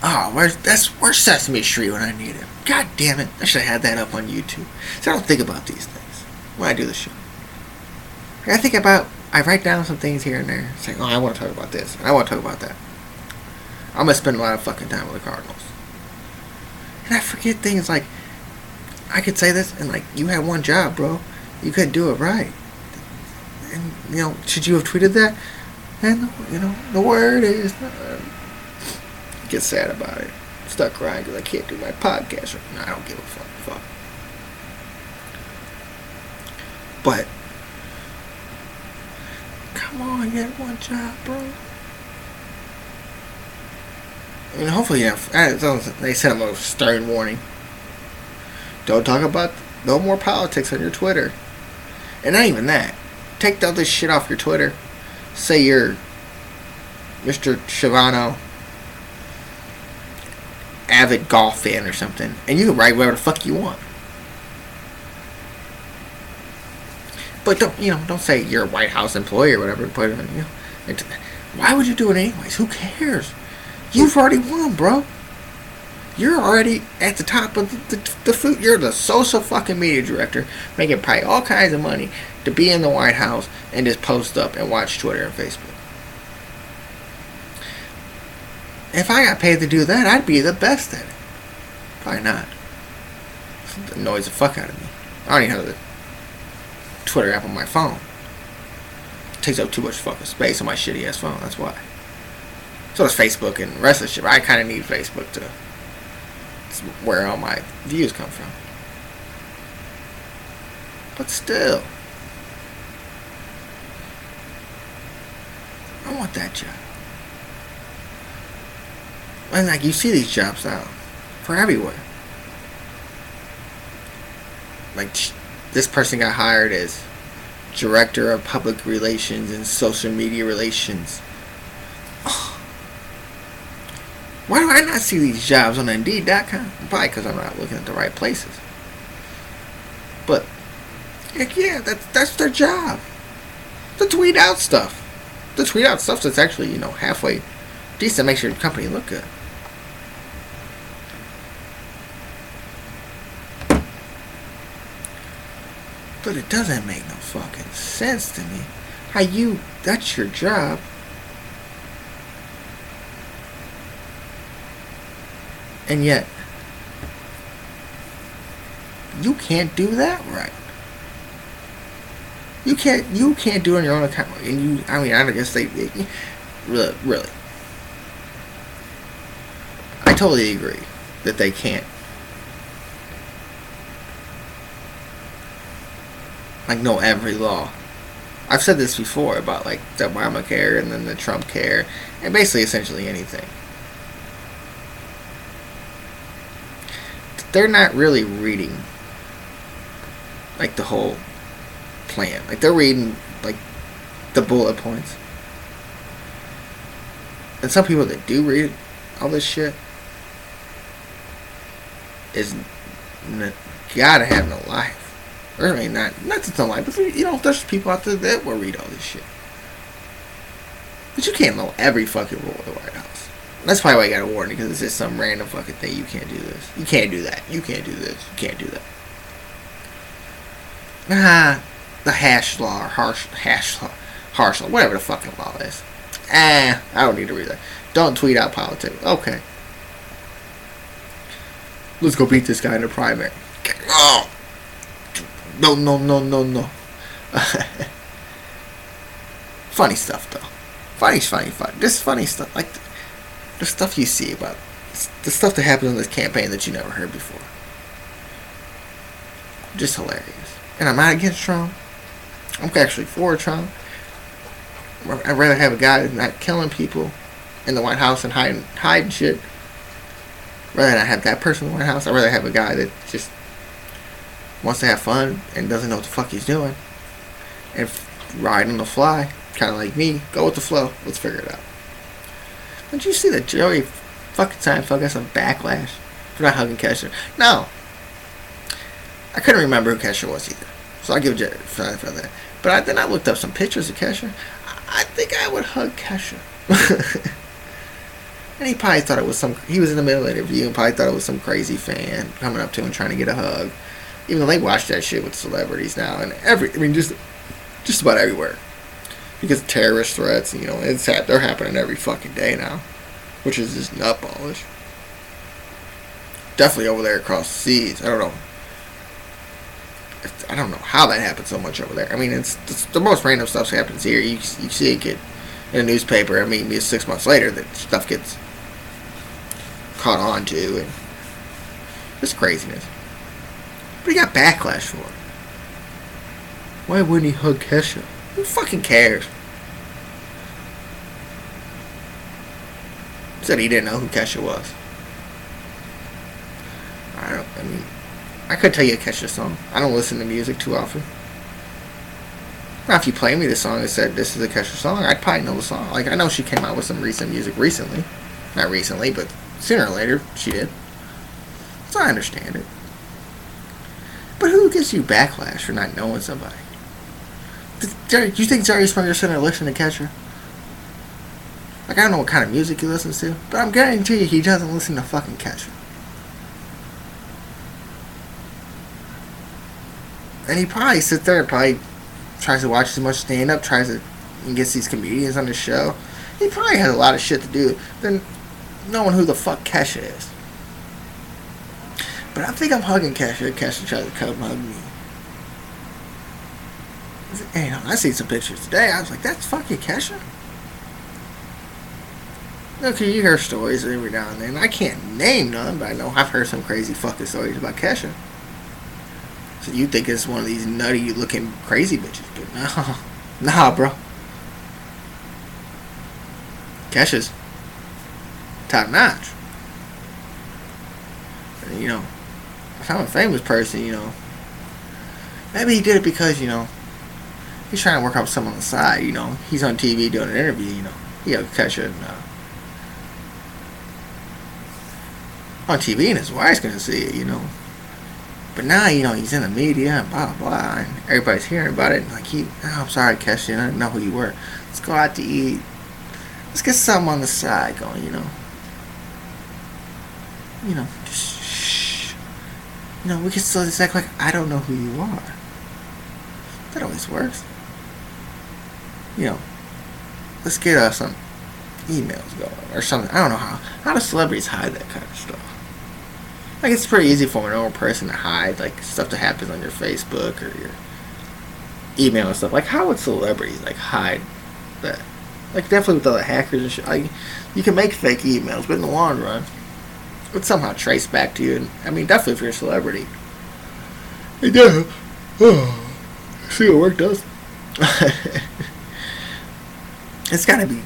Oh, where's Sesame Street when I need it? God damn it. I should have had that up on YouTube. So I don't think about these things when I do the show. I write down some things here and there. Saying, I want to talk about this. I want to talk about that. I'm going to spend a lot of fucking time with the Cardinals. And I forget things like, I could say this, and you had one job, bro. You couldn't do it right. And, should you have tweeted that? And, the word is... get sad about it. Start crying because I can't do my podcast right now. I don't give a fuck. But, come on, you had one job, bro. I mean, hopefully, they sent them a stern warning. Don't talk about no more politics on your Twitter. And not even that. Take all this shit off your Twitter. Say you're Mr. Schiavone, avid golf fan or something, and you can write whatever the fuck you want. But don't say you're a White House employee or whatever. Put it in, why would you do it anyways? Who cares? You've already won, bro. You're already at the top of the food. You're the social fucking media director, making probably all kinds of money to be in the White House and just post up and watch Twitter and Facebook. If I got paid to do that, I'd be the best at it. Probably not. It annoys the fuck out of me. I don't even have the Twitter app on my phone. It takes up too much fucking space on my shitty ass phone, that's why. So does Facebook and the rest of the shit. I kinda need Facebook to... It's where all my views come from. But still. I want that job. And like, you see these jobs now. For everywhere. Like, this person got hired as Director of Public Relations and Social Media Relations. Oh. Why do I not see these jobs on Indeed.com? Probably because I'm not looking at the right places. But, heck yeah, that's their job. To tweet out stuff. To tweet out stuff that's actually, halfway decent, makes your company look good. But it doesn't make no fucking sense to me. That's your job. And yet, you can't do that right. You can't do it on your own account. And I guess they really. I totally agree that they can't. Know every law. I've said this before about the Obamacare and then the Trump care and basically essentially anything. They're not really reading the whole plan. They're reading the bullet points. And some people that do read all this shit gotta have no life. Or not just no life, but there's people out there that will read all this shit. But you can't know every fucking rule of the White House. That's probably why I got a warning, because it's just some random fucking thing. You can't do this. You can't do that. You can't do this. You can't do that. The hash law or harsh law, whatever the fucking law is. I don't need to read that. Don't tweet out politics. Okay. Let's go beat this guy in the primary. Oh. No. Funny stuff, though. Funny. Just funny stuff. The stuff you see about... The stuff that happens in this campaign that you never heard before. Just hilarious. And I'm not against Trump. I'm actually for Trump. I'd rather have a guy that's not killing people in the White House and hiding shit. Rather than have that person in the White House. I'd rather have a guy that just wants to have fun and doesn't know what the fuck he's doing. And ride on the fly. Kind of like me. Go with the flow. Let's figure it out. Did you see that Joey fucking Seinfeld got some backlash for not hugging Kesha? No. I couldn't remember who Kesha was either. So I'll give Joey Seinfeld that. But then I looked up some pictures of Kesha. I think I would hug Kesha. And he probably thought it was he was in the middle of the interview and probably thought it was some crazy fan coming up to him trying to get a hug. Even though they watch that shit with celebrities now and just about everywhere. Because of terrorist threats, they're happening every fucking day now. Which is just nutballish. Definitely over there across the seas. I don't know how that happens so much over there. It's the most random stuff that happens here. You see a kid in a newspaper. Maybe 6 months later that stuff gets caught on to. And just craziness. But he got backlash for it. Why wouldn't he hug Kesha? Who fucking cares? Said he didn't know who Kesha was. I could tell you a Kesha song. I don't listen to music too often. Now, if you play me the song and said this is a Kesha song, I'd probably know the song. I know she came out with some recent music recently. Not recently, but sooner or later she did. So I understand it. But who gives you backlash for not knowing somebody? Do you think Jerry Springer sitting there listening to Kesha? I don't know what kind of music he listens to, but I'm guaranteeing you he doesn't listen to fucking Kesha. And he probably sits there and probably tries to watch as much stand-up, and gets these comedians on the show. He probably has a lot of shit to do than knowing who the fuck Kesha is. But I think I'm hugging Kesha. Kesha tried to come hug me. Hey, I see some pictures today. I was like, that's fucking Kesha? Okay, you hear stories every now and then. I can't name none, but I know I've heard some crazy fucking stories about Kesha. So you think it's one of these nutty looking crazy bitches, but no. Nah, bro. Kesha's top notch. And, you know, if I'm a famous person, you know, maybe he did it because, you know, he's trying to work out someone on the side, you know. He's on TV doing an interview, you know. Yeah, Kesha and, on TV and his wife's gonna see it, you know. But now, you know, he's in the media and blah, blah, blah, and everybody's hearing about it. And like, I'm sorry, Kesha, I didn't know who you were. Let's go out to eat. Let's get something on the side going, you know. You know, just shh. You know, we can still just act like I don't know who you are. That always works. You know, let's get us some emails going or something. I don't know how do celebrities hide that kind of stuff. Like, it's pretty easy for a normal person to hide, like, stuff that happens on your Facebook or your email and stuff. Like, how would celebrities, like, hide that? Like, definitely with all the hackers and shit. Like, you can make fake emails, but in the long run, it would somehow trace back to you. And, I mean, definitely if you're a celebrity. Yeah. Oh. See what work does. It's gotta be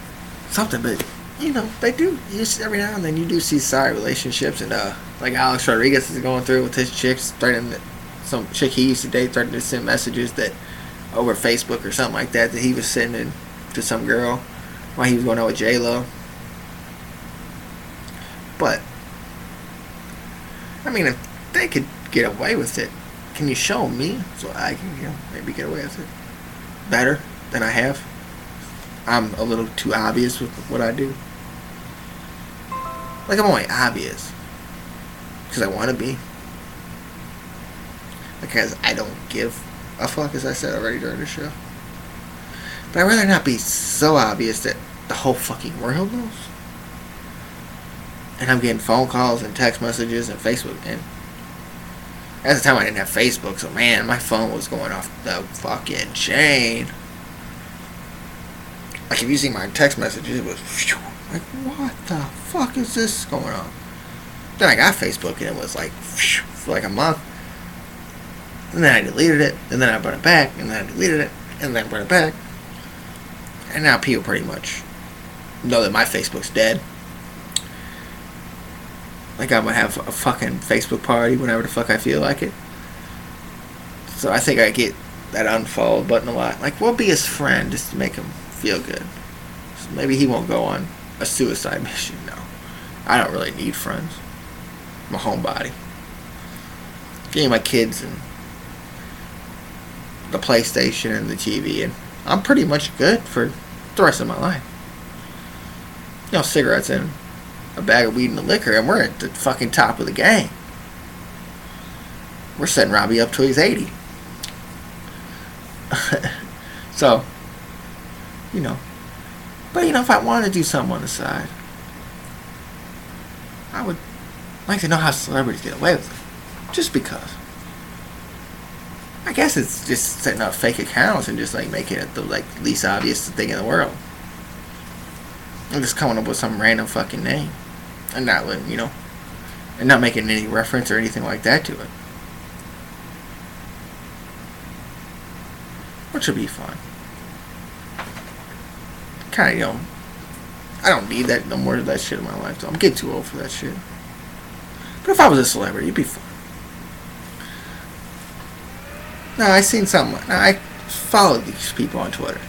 something, but you know, they do use every now and then you do see side relationships, and like Alex Rodriguez is going through with his chick, some chick he used to date starting to send messages that over Facebook or something like that he was sending to some girl while he was going out with J-Lo. But I mean, if they could get away with it, can you show me so I can, you know, maybe get away with it better than I have? I'm a little too obvious with what I do. Like, I'm only obvious because I want to be. Because I don't give a fuck, as I said already during the show. But I'd rather not be so obvious that the whole fucking world knows. And I'm getting phone calls and text messages and Facebook. And at the time I didn't have Facebook, so man, my phone was going off the fucking chain. Like, if you see my text messages, it was phew, like, what the fuck is this going on? Then I got Facebook and it was like phew, for like a month. And then I deleted it, and then I brought it back, and then I deleted it, and then I brought it back. And now people pretty much know that my Facebook's dead. Like, I'm gonna have a fucking Facebook party whenever the fuck I feel like it. So I think I get that unfollow button a lot. Like, we'll be his friend just to make him feel good. So maybe he won't go on a suicide mission. No, I don't really need friends. I'm a homebody. Give me my kids and the PlayStation and the TV, and I'm pretty much good for the rest of my life. You know, cigarettes and a bag of weed and the liquor, and we're at the fucking top of the game. We're setting Robbie up till he's 80. So, you know. But, you know, if I wanted to do something on the side, I would like to know how celebrities get away with it. Just because. I guess it's just setting up fake accounts and just, like, making it the, like, least obvious thing in the world. I'm just coming up with some random fucking name. And not letting, you know, and not making any reference or anything like that to it. Which would be fun. Kinda, you know, I don't need that no more of that shit in my life, so I'm getting too old for that shit. But if I was a celebrity, it'd be fun. Now, I seen something. Now, I followed these people on Twitter.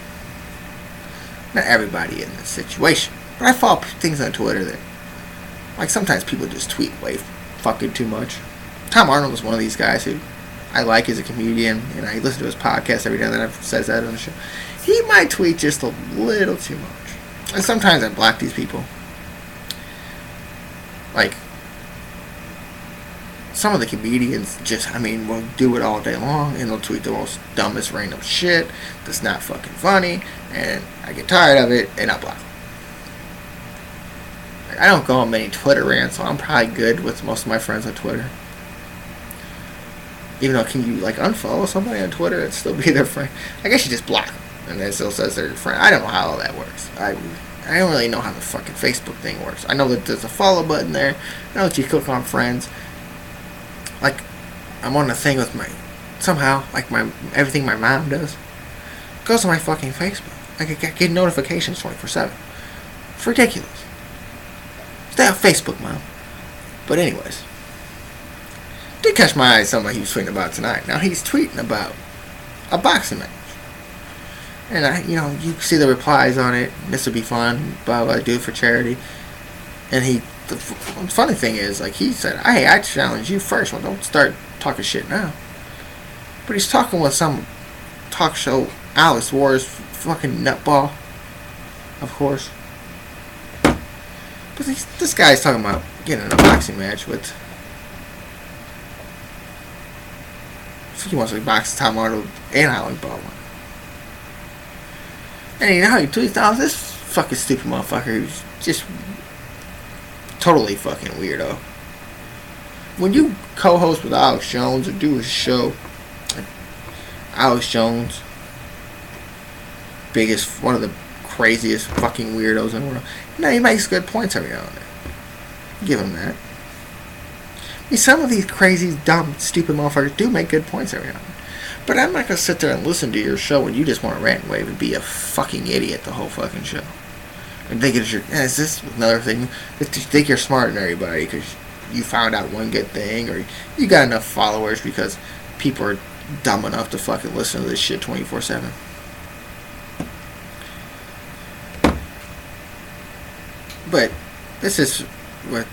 Not everybody in this situation, but I follow things on Twitter that, like, sometimes people just tweet way fucking too much. Tom Arnold was one of these guys who I like as a comedian, and I listen to his podcast every now and then. I've said that on the show. He might tweet just a little too much. And sometimes I block these people. Like, some of the comedians just, I mean, will do it all day long, and they'll tweet the most dumbest random shit that's not fucking funny, and I get tired of it, and I block them. I don't go on many Twitter rants, so I'm probably good with most of my friends on Twitter. Even though, can you like unfollow somebody on Twitter and still be their friend? I guess you just block them, and it still says they're your friend. I don't know how all that works. I don't really know how the fucking Facebook thing works. I know that there's a follow button there. I know that you click on friends. Like, I'm on the thing with my, somehow, like everything my mom does goes to my fucking Facebook. I get notifications 24/7. It's ridiculous. Stay off Facebook, Mom. But anyways, did catch my eye something he was tweeting about tonight. Now he's tweeting about a boxing match. And you see the replies on it. This would be fun. Blah blah. Do it for charity. And the funny thing is, like, he said, "Hey, I challenge you first. Well, don't start talking shit now." But he's talking with some talk show, Alex Wars, fucking nutball, of course. But this guy's talking about getting in a boxing match with. So he wants to box Tom Arnold and Alec Baldwin. And you know how he tweets out, this fucking stupid motherfucker who's just totally fucking weirdo. When you co-host with Alex Jones or do a show, like Alex Jones, one of the craziest fucking weirdos in the world, he makes good points every now and then. Give him that. I mean, some of these crazy, dumb, stupid motherfuckers do make good points every now and then. But I'm not going to sit there and listen to your show when you just want to rant and wave and be a fucking idiot the whole fucking show. And think it's is this another thing? You think you're smarter than everybody because you found out one good thing, or you got enough followers because people are dumb enough to fucking listen to this shit 24/7. But this is what,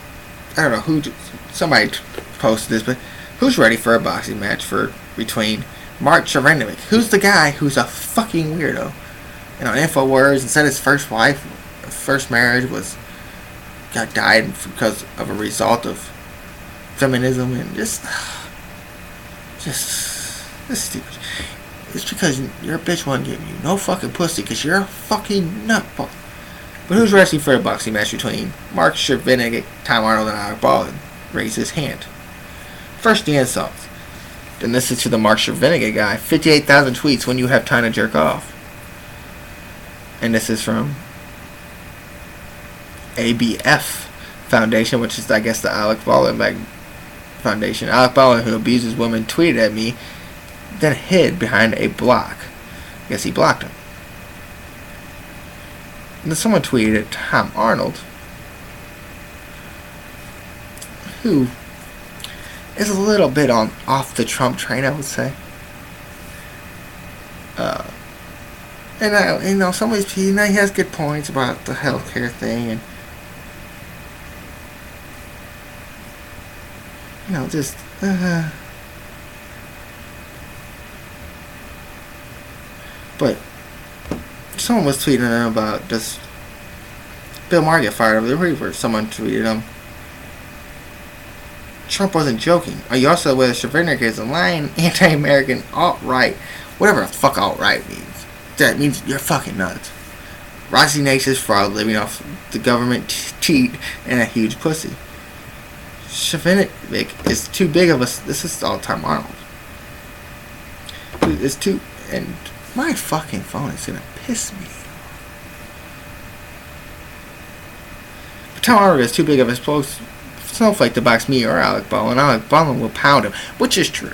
I don't know who, somebody posted this, but who's ready for a boxing match between Mark Chervenovich, who's the guy who's a fucking weirdo, and on InfoWars, and said his first marriage died because of a result of feminism, and just this stupid. It's because your bitch won't give you no fucking pussy because you're a fucking nutball. But who's wrestling for a boxing match between Mark Chervenovich, Tom Arnold, and Alec Baldwin? Raise his hand. First, the insults. Then this is to the Mark Chervenovich guy. 58,000 tweets when you have time to jerk off. And this is from ABF Foundation, which is, I guess, the Alec Baldwin Foundation. Alec Baldwin, who abuses women, tweeted at me, then hid behind a block. I guess he blocked him. And then someone tweeted at Tom Arnold, who is a little bit off the Trump train, I would say. And some of these people, he has good points about the healthcare thing, and just but someone was tweeting him about, does Bill Maher get fired over the Reaper? Someone tweeted him, Trump wasn't joking. Are you also aware that Chervenovich is a lying, anti-American, alt-right, whatever the fuck alt-right means? That means you're fucking nuts. Rossi Nation's fraud, living off the government cheat and a huge pussy. Chervenovich is too big of a. This is all Tom Arnold. It's too. And my fucking phone is gonna piss me. But Tom Arnold is too big of a snowflake to box me or Alec Baldwin. Alec Baldwin will pound him, which is true.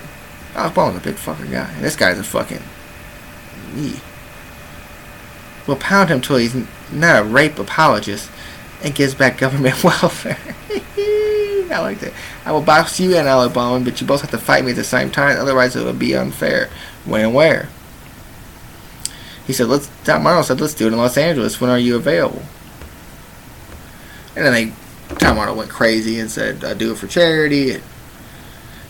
Alec Baldwin's a big fucking guy. And this guy's a fucking. Will pound him till he's not a rape apologist and gives back government welfare. I like that. I will box you and Alec Baldwin, but you both have to fight me at the same time, otherwise it would be unfair. When and where? He said, Tom Arnold said, let's do it in Los Angeles. When are you available? And then Tom Arnold went crazy and said, I do it for charity. And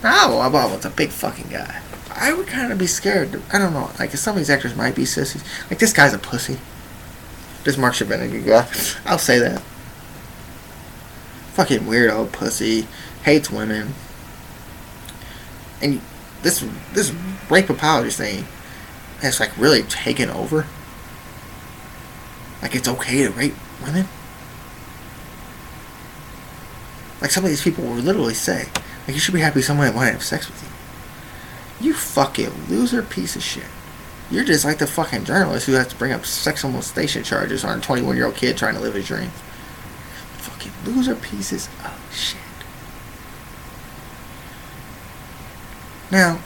Alec Baldwin's a big fucking guy. I would kind of be scared. I don't know. Like, some of these actors might be sissies. Like, this guy's a pussy. This Mark Chervenovich guy. I'll say that. Fucking weirdo pussy. Hates women. And this rape apologist thing has, like, really taken over. Like, it's okay to rape women. Like, some of these people will literally say, like, you should be happy someone might have sex with you. You fucking loser piece of shit. You're just like the fucking journalist who has to bring up sexual molestation charges on a 21-year-old kid trying to live his dream. Fucking loser pieces of shit. Now,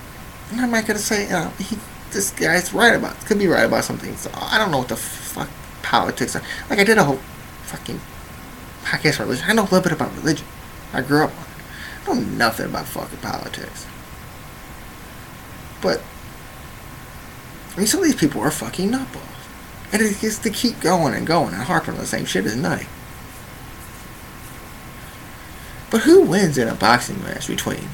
I'm not going to say, this guy's right about, could be right about something. So I don't know what the fuck politics are. Like, I did a whole fucking podcast on religion. I know a little bit about religion. I grew up on it. I know nothing about fucking politics. But, I mean, some of these people are fucking nutballs. And it gets to keep going and going and harping on the same shit is nutty. But who wins in a boxing match between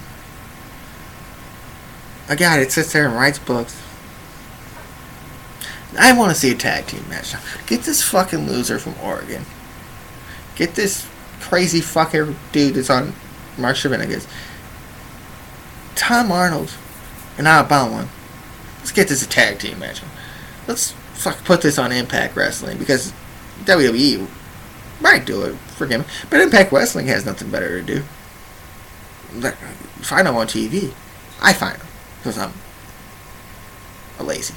a guy that sits there and writes books? I want to see a tag team match. Get this fucking loser from Oregon. Get this crazy fucking dude that's on Mark Shervinigas. Tom Arnold and Alabama. Let's get this a tag team match. Let's put this on Impact Wrestling, because WWE might do it, forgive me, but Impact Wrestling has nothing better to do. Find them on TV. I find them because I'm a lazy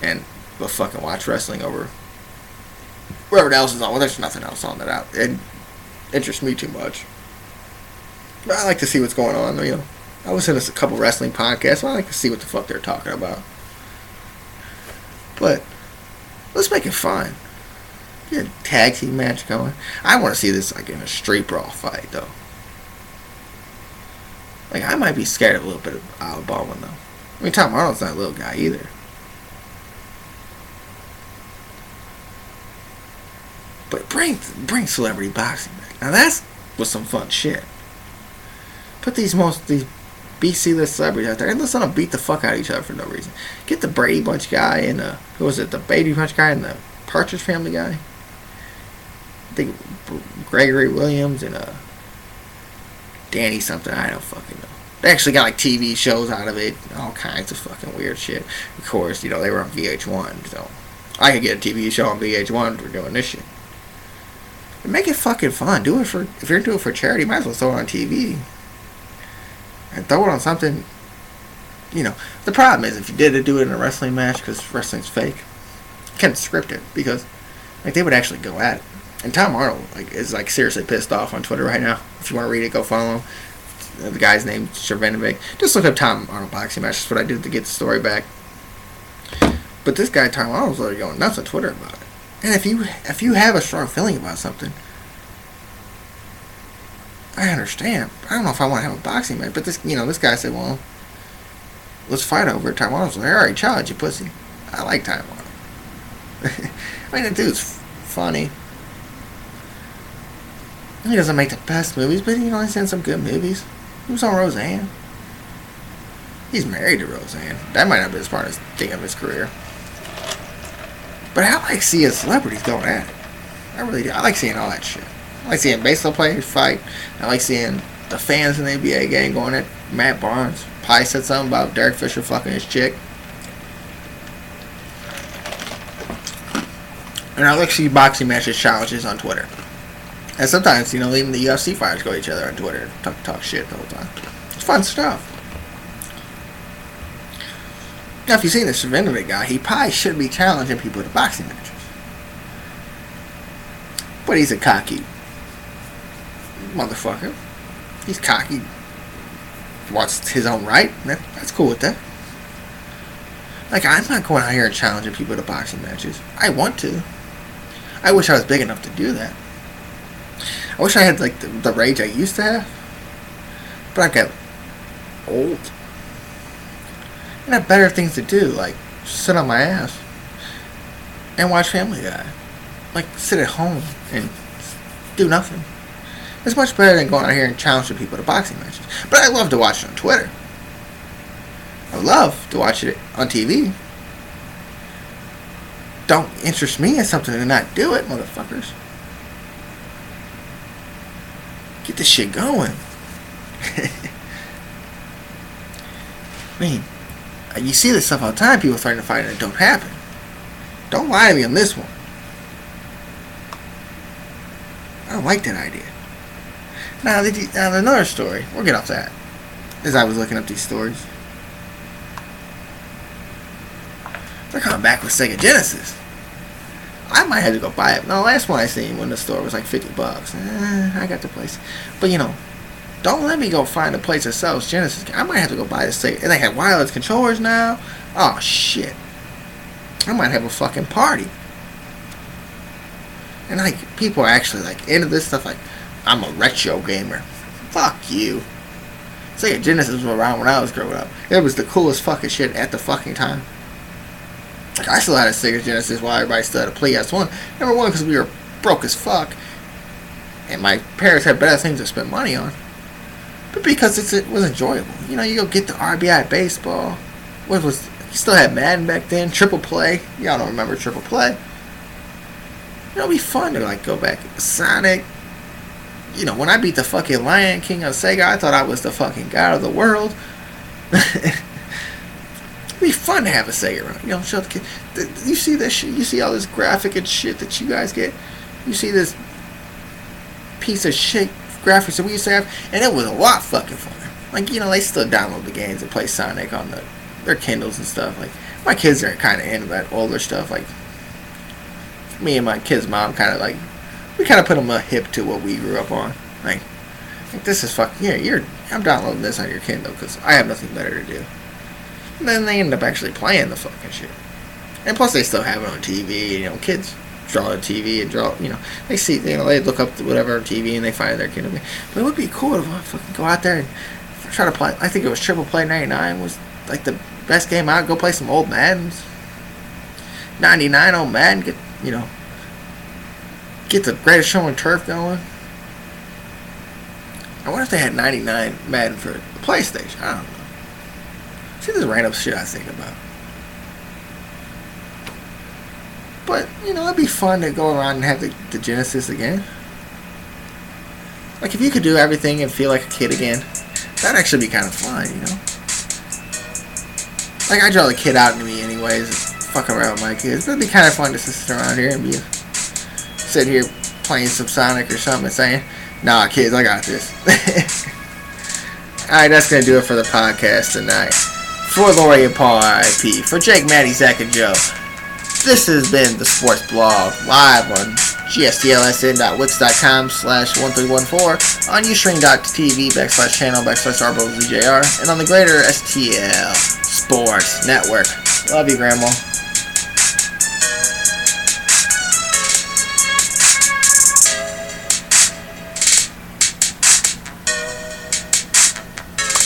and will fucking watch wrestling over wherever else is on. Well, there's nothing else on that it interests me too much. But I like to see what's going on. You know, I listen to a couple wrestling podcasts. I like to see what the fuck they're talking about. But let's make it fun. Get a tag team match going. I want to see this like in a street brawl fight, though. Like, I might be scared of a little bit of Alabama, though. I mean, Tom Arnold's not a little guy either. But bring celebrity boxing back. Now that's was some fun shit. Put these BC list celebrities out there and let's let them beat the fuck out of each other for no reason. Get the Brady Bunch guy and who was it? The Brady Bunch guy and the Partridge Family guy. I think Gregory Williams and Danny something. I don't fucking know. They actually got like TV shows out of it. All kinds of fucking weird shit. Of course, you know, they were on VH1, so I could get a TV show on VH1 for doing this shit. And make it fucking fun. Do it for, if you're doing it for charity, might as well throw it on TV. And throw it on something, you know. The problem is, if you did do it in a wrestling match, because wrestling's fake, you can't script it, because like they would actually go at it. And Tom Arnold is seriously pissed off on Twitter right now. If you want to read it, go follow him. The guy's named Shervinovic. Just look up Tom Arnold boxing match. That's what I did to get the story back. But this guy Tom Arnold's literally going nuts on Twitter about it. And if you have a strong feeling about something, I understand. I don't know if I want to have a boxing match, but this guy said, well, let's fight over it. Tom Arnold's like, I already challenged you, pussy. I like Tom Arnold. I mean, the dude's funny. He doesn't make the best movies, but he's in some good movies. He was on Roseanne. He's married to Roseanne. That might not be the smartest thing of his career. But I like seeing celebrities going at it. I really do. I like seeing all that shit. I like seeing baseball players fight. I like seeing the fans in the NBA game going at Matt Barnes. Pi said something about Derek Fisher fucking his chick. And I like to see boxing matches challenges on Twitter. And sometimes, even the UFC fighters go at each other on Twitter and talk shit the whole time. It's fun stuff. Now, if you've seen the Shervinovic guy, he probably should be challenging people to boxing matches. But he's a cocky motherfucker. He's cocky. Wants his own right. That's cool with that. Like, I'm not going out here and challenging people to boxing matches. I want to. I wish I was big enough to do that. I wish I had, the rage I used to have. But I got old. And I have better things to do, like sit on my ass and watch Family Guy. Like, sit at home and do nothing. It's much better than going out here and challenging people to boxing matches. But I love to watch it on Twitter. I love to watch it on TV. Don't interest me in something and not do it, motherfuckers. Get this shit going. I mean, you see this stuff all the time, people starting to fight and it don't happen. Don't lie to me on this one. I don't like that idea. Now, another story. We'll get off that. As I was looking up these stories, they're coming back with Sega Genesis. I might have to go buy it. No, the last one I seen when the store was like $50. I got the place, but don't let me go find a place that sells Genesis. I might have to go buy this Sega. And they have wireless controllers now. Oh shit! I might have a fucking party. And like people are actually like into this stuff. Like, I'm a retro gamer. Fuck you. Sega Genesis was around when I was growing up. It was the coolest fucking shit at the fucking time. Like, I still had a Sega Genesis while everybody still had a PS1. Number one, because we were broke as fuck. And my parents had better things to spend money on. But because it was enjoyable. You go get the RBI baseball. You still had Madden back then. Triple Play. Y'all don't remember Triple Play. It'd be fun to like go back. Sonic. When I beat the fucking Lion King on Sega, I thought I was the fucking god of the world. It'd be fun to have a Sega around. Show the kid. You see this shit? You see all this graphic and shit that you guys get? You see this piece of shit graphics that we used to have? And it was a lot fucking fun. Like, they still download the games and play Sonic on their Kindles and stuff. Like, my kids are kind of into that older stuff. Like, me and my kid's mom kind of like, we kind of put them a hip to what we grew up on. Like this is fucking, I'm downloading this on your Kindle because I have nothing better to do. And then they end up actually playing the fucking shit. And plus they still have it on TV. Kids draw the TV and draw, they see, they look up whatever on TV and they find their Kindle. But it would be cool to fucking go out there and try to play. I think it was Triple Play 99 was like the best game out. Go play some old Maddens. 99 old Madden, get the Greatest Show on Turf going. I wonder if they had 99 Madden for the PlayStation. I don't know. See, this random shit I think about. But, it'd be fun to go around and have the Genesis again. Like, if you could do everything and feel like a kid again, that'd actually be kind of fun, Like, I draw the kid out in me anyways, fucking around with my kids. It'd be kind of fun to sit around here and sit here playing some Sonic or something and saying, nah, kids, I got this. Alright, that's going to do it for the podcast tonight. For Lori and Paul, RIP. For Jake, Maddie, Zach, and Joe, this has been the Sports Blog, live on gstlsn.wix.com/1314, on ustream.tv/channel/RBOZJR, and on the greater STL Sports Network. Love you, Grandma.